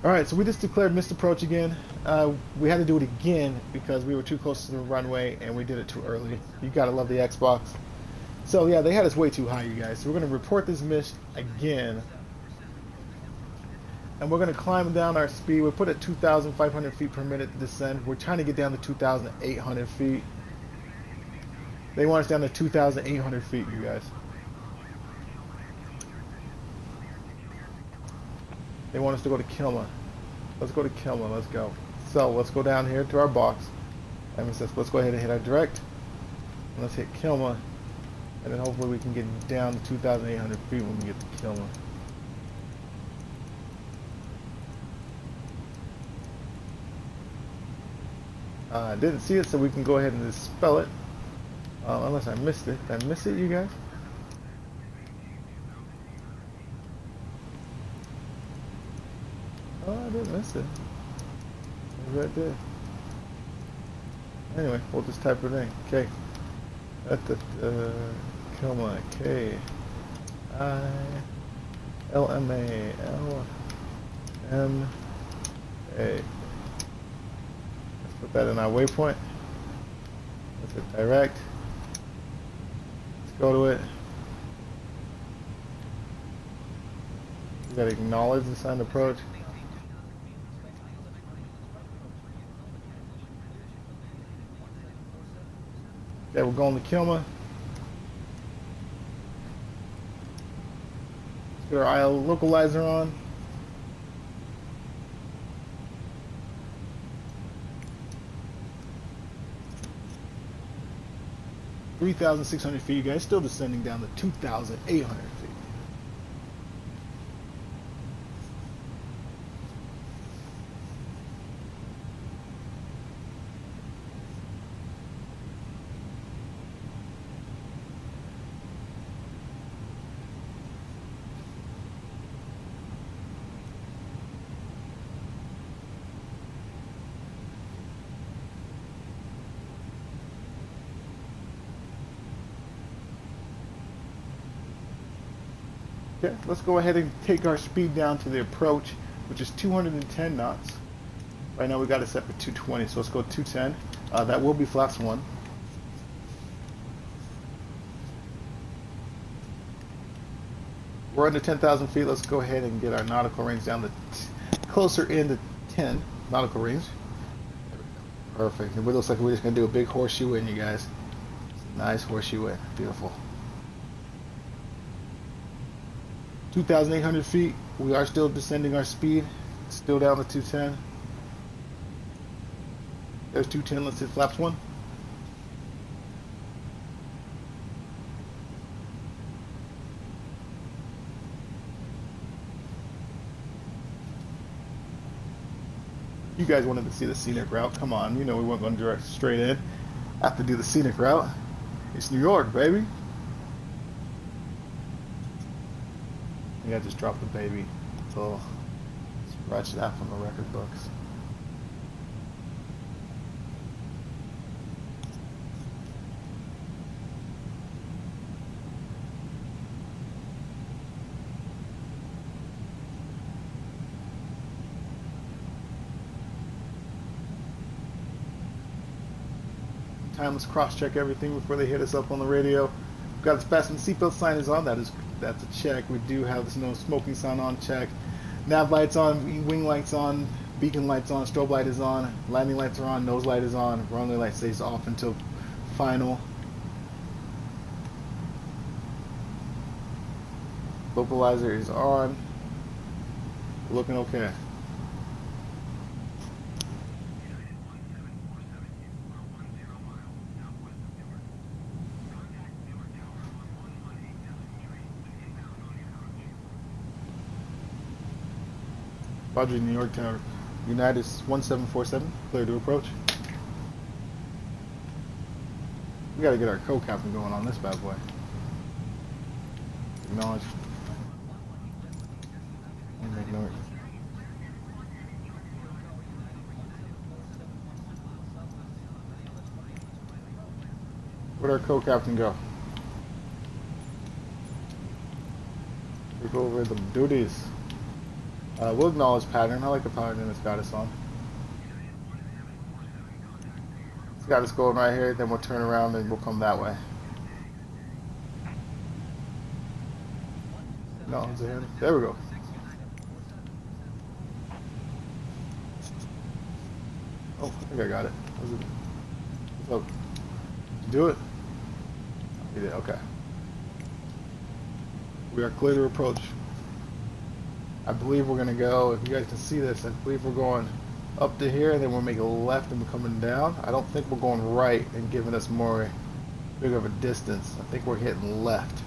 Alright, so we just declared missed approach again. We had to do it again because we were too close to the runway and we did it too early. You gotta love the Xbox. So yeah, they had us way too high, you guys. So we're gonna report this miss again. And we're gonna climb down our speed. We put it 2,500 feet per minute to descend. We're trying to get down to 2,800 feet. They want us down to 2,800 feet, you guys. They want us to go to Kilma. Let's go to Kilma. Let's go. So let's go down here to our box. MSFS. Let's go ahead and hit our direct. And let's hit Kilma. And then hopefully we can get down to 2,800 feet when we get to Kilma. I didn't see it, so we can go ahead and just spell it. Unless I missed it. Did I miss it, you guys? Oh, I didn't miss it. Maybe I did. Anyway, we'll just type it in. Okay. At the Kilma. K I L M A L M A. Let's put that in our waypoint. Let's hit direct. Let's go to it. We gotta acknowledge the signed approach. Okay, we're going to Kilma. Let's get our IL localizer on. $3,600 feet, you guys. Still descending down to 2,800 feet. Okay, let's go ahead and take our speed down to the approach, which is 210 knots. Right now we got it set for 220, so let's go 210. That will be flaps 1. We're under 10,000 feet. Let's go ahead and get our nautical range down to closer in to 10 nautical range. Perfect. And it looks like we're just going to do a big horseshoe in, you guys. Nice horseshoe in. Beautiful. 2,800 feet. We are still descending our speed. Still down to 210. There's 210. Let's hit flaps 1. You guys wanted to see the scenic route. Come on, you know we weren't going to direct straight in. Have to do the scenic route. It's New York, baby. Yeah, just dropped the baby. So scratch that from the record books. Let's cross-check everything before they hit us up on the radio. We've got the fasten seatbelt sign is on. That's a check. We do have this no smoking sign on check. Nav lights on, wing lights on, beacon lights on, strobe light is on, landing lights are on, nose light is on, runway light stays off until final. Localizer is on. Looking okay. Roger, New York Tower. United 1747, clear to approach. We gotta get our co-captain going on this bad boy. Acknowledge. Ignore it. Where'd our co-captain go? Take over the duties. We'll acknowledge pattern. I like the pattern it's got us on. It's got us going right here, then we'll turn around and we'll come that way. No, it's ahead. There we go. Oh, I think I got it. What's up? Did you do it? You did, okay. We are clear to approach. I believe we're gonna go, if you guys can see this, I believe we're going up to here, and then we'll make a left and we're coming down. I don't think we're going right and giving us more big of a distance. I think we're hitting left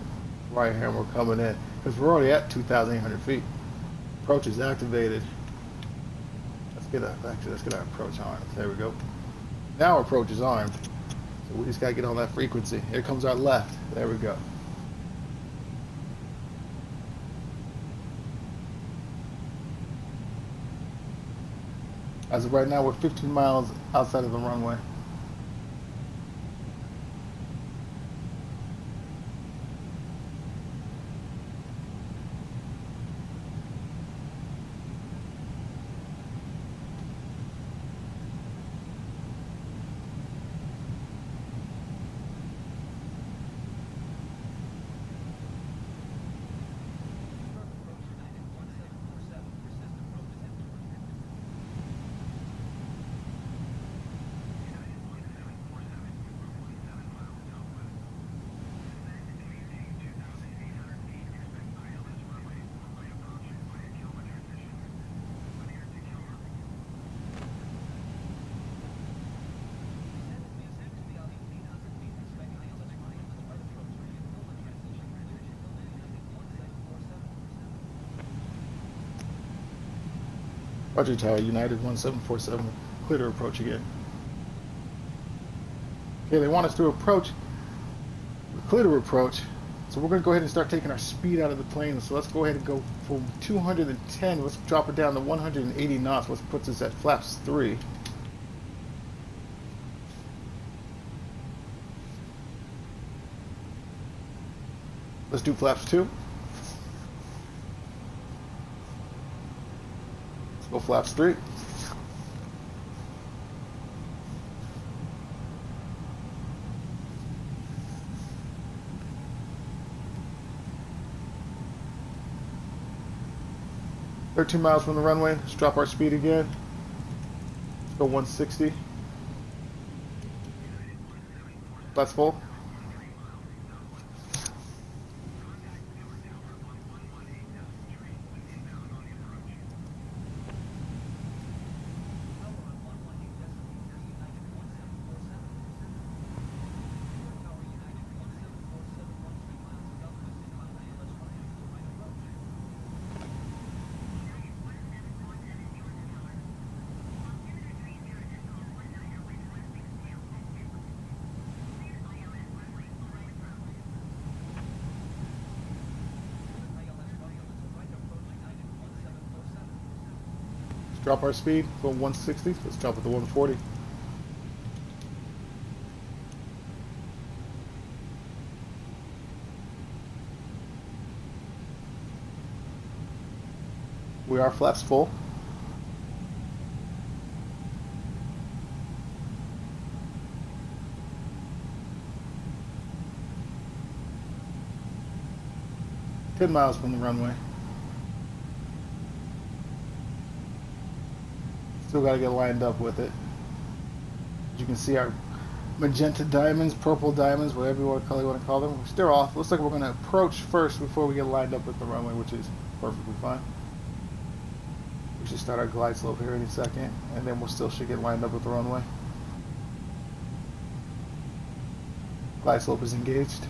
right here and we're coming in because we're already at 2,800 feet. Approach is activated. Let's get our approach armed. There we go. Now our approach is armed. So we just gotta get on that frequency. Here comes our left. There we go. As of right now, we're 15 miles outside of the runway. Roger, Tower, United 1747, clear to approach again. Okay, they want us to approach. We're clear to approach. So we're going to go ahead and start taking our speed out of the plane. So let's go ahead and go from 210. Let's drop it down to 180 knots, which puts us at flaps 3. Let's do flaps 2. Go flaps 3. "13 miles from the runway. Let's drop our speed again. Let's go 160. That's full. Drop our speed from 160. Let's drop it to 140. We are flaps full. "10 miles from the runway. Still got to get lined up with it. As you can see, our magenta diamonds, purple diamonds, whatever you want to call them, they're off. Looks like we're going to approach first before we get lined up with the runway, which is perfectly fine. We should start our glide slope here any second, and then we still should get lined up with the runway. Glide slope is engaged.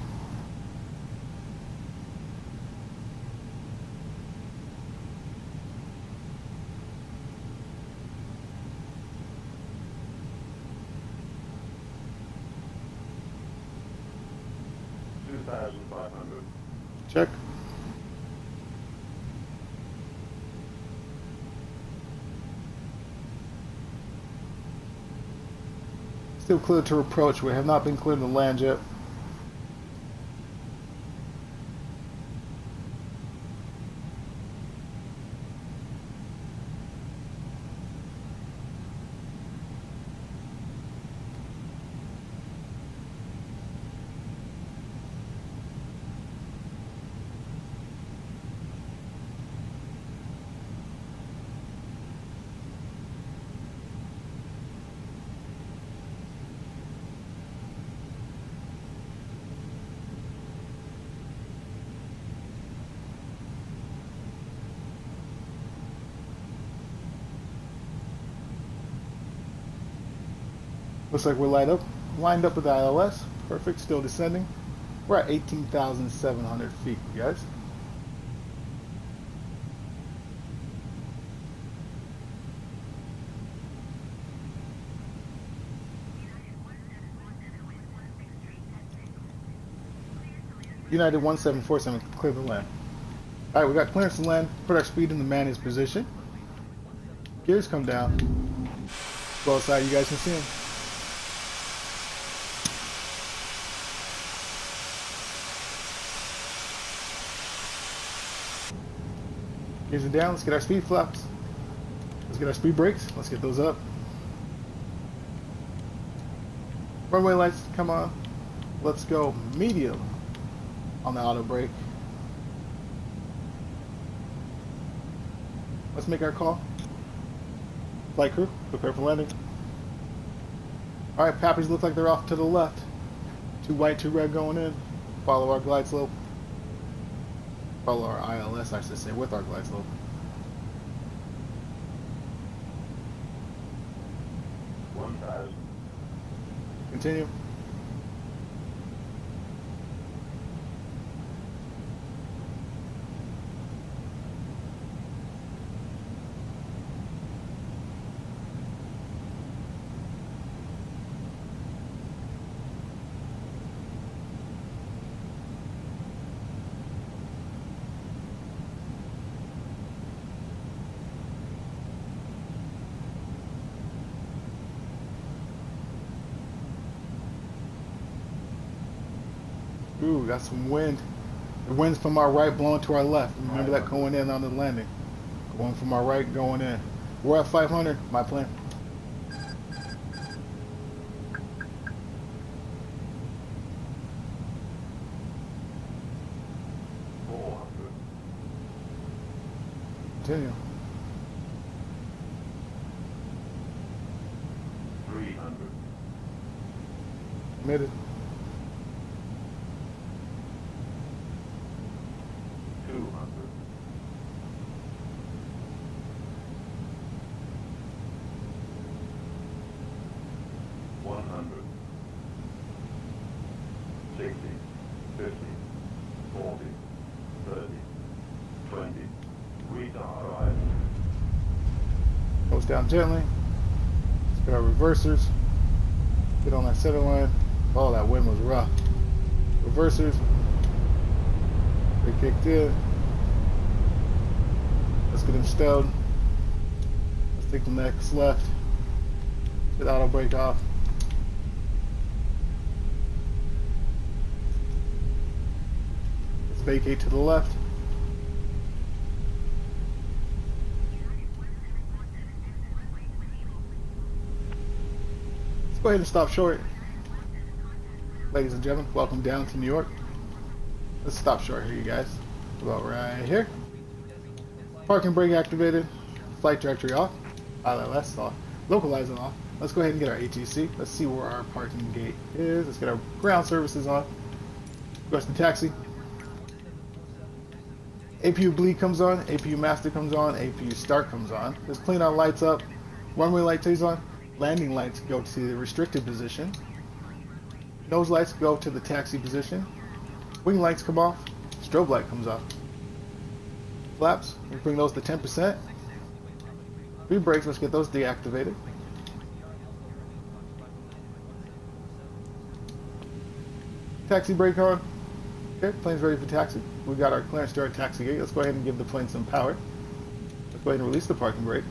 Check. Still clear to approach. We have not been cleared to land yet. Looks like we're lined up with the ILS. Perfect, still descending. We're at 18,700 feet, guys. United 1747, clear the land. Alright, we got clearance to land. Put our speed in the managed position. Gears come down. Well side, you guys can see them. Gears are down. Let's get our speed flaps. Let's get our speed brakes. Let's get those up. Runway lights, come on. Let's go medium on the auto brake. Let's make our call. Flight crew, prepare for landing. Alright, Pappies look like they're off to the left. 2 white, 2 red going in. Follow our glide slope. Follow our ILS, I should say, with our glide slope. Continue. Ooh, got some wind. The wind's from our right blowing to our left. Remember that going in on the landing. Going from our right, going in. We're at 500, my plane. Continue.
300.
Committed.
200. 100. 60. 50. 40. 30. 20. Retard.
Goes down gently. Let's get our reversers. Get on that center line. Oh, that wind was rough. Reversers. They kicked in. Let's get them stowed. Let's take the next left. Get auto brake off. Let's vacate to the left. Let's go ahead and stop short. Ladies and gentlemen, welcome down to New York. Let's stop short here, you guys. About right here. Parking brake activated. Flight directory off. ILS off. Localizing off. Let's go ahead and get our ATC. Let's see where our parking gate is. Let's get our ground services on. Request the taxi. APU bleed comes on. APU master comes on. APU start comes on. Let's clean our lights up. Runway light stays on. Landing lights go to the restricted position. Nose lights go to the taxi position. Wing lights come off. Strobe light comes off. Flaps, we bring those to 10%. Speed brakes, let's get those deactivated. Taxi brake on. Okay, plane's ready for taxi. We got our clearance to our taxi gate. Let's go ahead and give the plane some power. Let's go ahead and release the parking brake.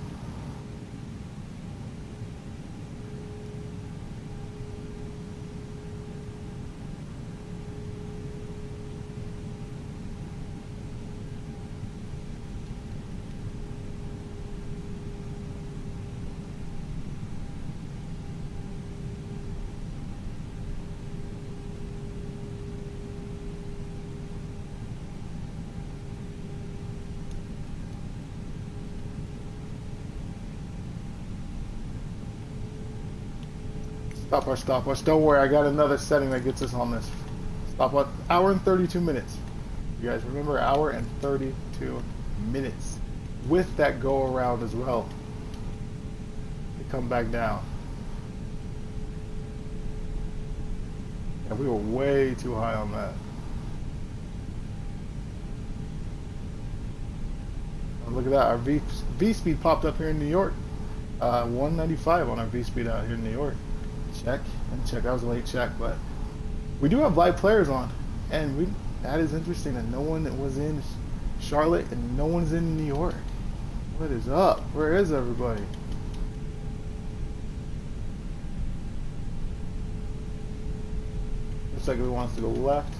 Stopwatch. Don't worry, I got another setting that gets us on this. Stopwatch, hour and 32 minutes. You guys remember, hour and 32 minutes. With that go around as well. To come back down. Yeah, we were way too high on that. And look at that, our V speed popped up here in New York. 195 on our V speed out here in New York. Check and check. That was a late check, but we do have live players on, and that is interesting that no one was in Charlotte and no one's in New York. What is up? Where is everybody? Looks like it wants to go left.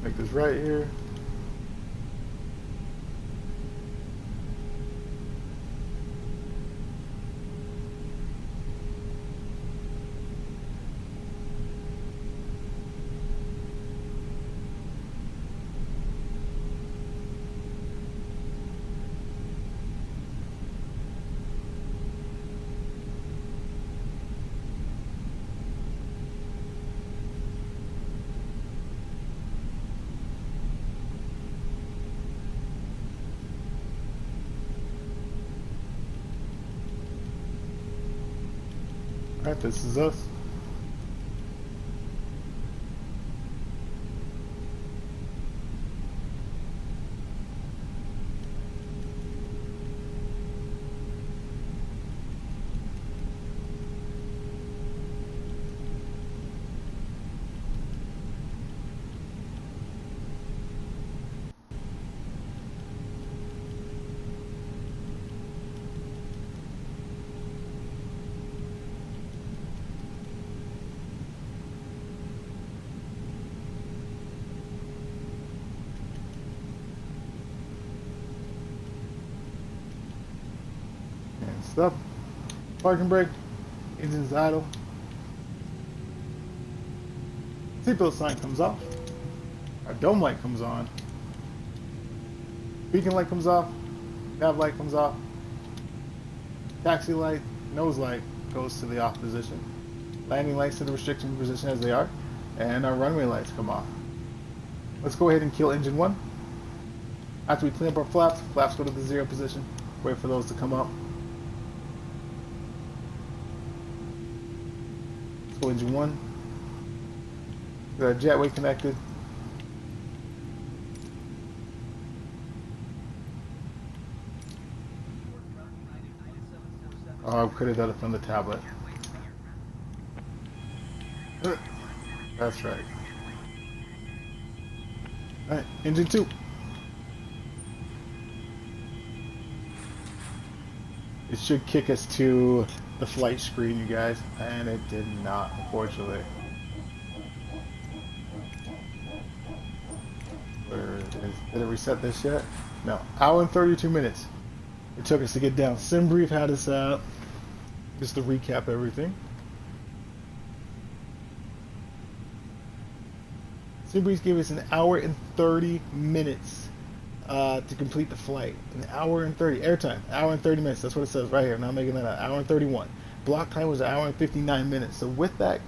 Make this right here. Alright, this is us. And stop. Parking brake. Engine's idle. Seatbelt sign comes off. Our dome light comes on. Beacon light comes off. Nav light comes off. Taxi light, nose light goes to the off position. Landing lights to the restriction position as they are. And our runway lights come off. Let's go ahead and kill engine 1. After we clean up our flaps, flaps go to the 0 position. Wait for those to come up. Let's go engine 1. Got our jetway connected. Oh, I could have done it from the tablet. That's right. Alright, engine 2. It should kick us to the flight screen, you guys, and it did not, unfortunately. Where is, did it reset this yet? No. Hour and 32 minutes. It took us to get down. SimBrief had us out. Just to recap everything. SimBrief gave us an hour and 30 minutes to complete the flight. An hour and 30 airtime. Hour and 30 minutes. That's what it says right here. Now I'm making that an hour and 31. Block time was an hour and 59 minutes. So with that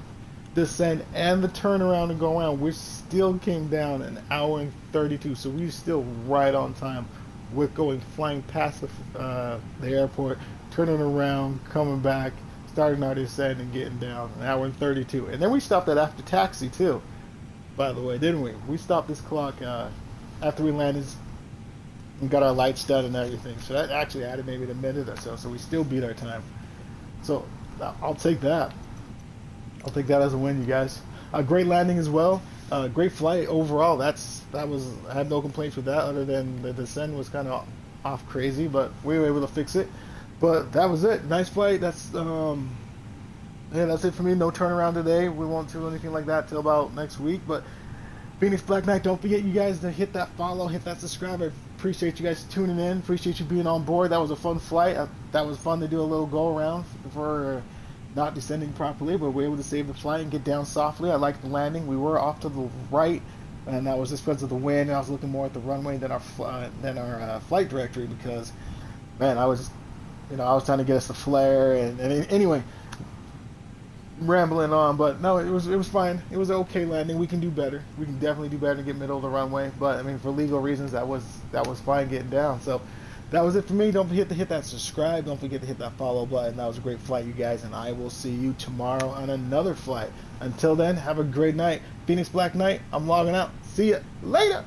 descent and the turnaround and go around, we still came down an hour and 32. So we're still right on time with flying past the airport, turning around, coming back, starting our descent and getting down an hour and 32. And then we stopped at after taxi too, by the way, didn't we? We stopped this clock after we landed and got our lights done and everything. So that actually added maybe a minute or so. So we still beat our time. So I'll take that. I'll take that as a win, you guys. Great landing as well. Great flight overall. I had no complaints with that, other than the descent was kind of off crazy, but we were able to fix it. But that was it. Nice flight. That's it for me. No turnaround today. We won't do anything like that till about next week. But Phoenix Black Knight, don't forget you guys to hit that follow, hit that subscribe. I appreciate you guys tuning in. Appreciate you being on board. That was a fun flight. That was fun to do a little go around for not descending properly, but we were able to save the flight and get down softly. I liked the landing. We were off to the right, and that was just because of the wind. I was looking more at the runway than our flight directory because, man, I was trying to get us to flare. And anyway, rambling on, but no, it was fine. It was an okay landing. We can do better. We can definitely do better to get middle of the runway. But I mean, for legal reasons, that was fine getting down. So that was it for me. Don't forget to hit that subscribe. Don't forget to hit that follow button. That was a great flight, you guys, and I will see you tomorrow on another flight. Until then, have a great night. Phoenix Black Knight, I'm logging out. See ya later.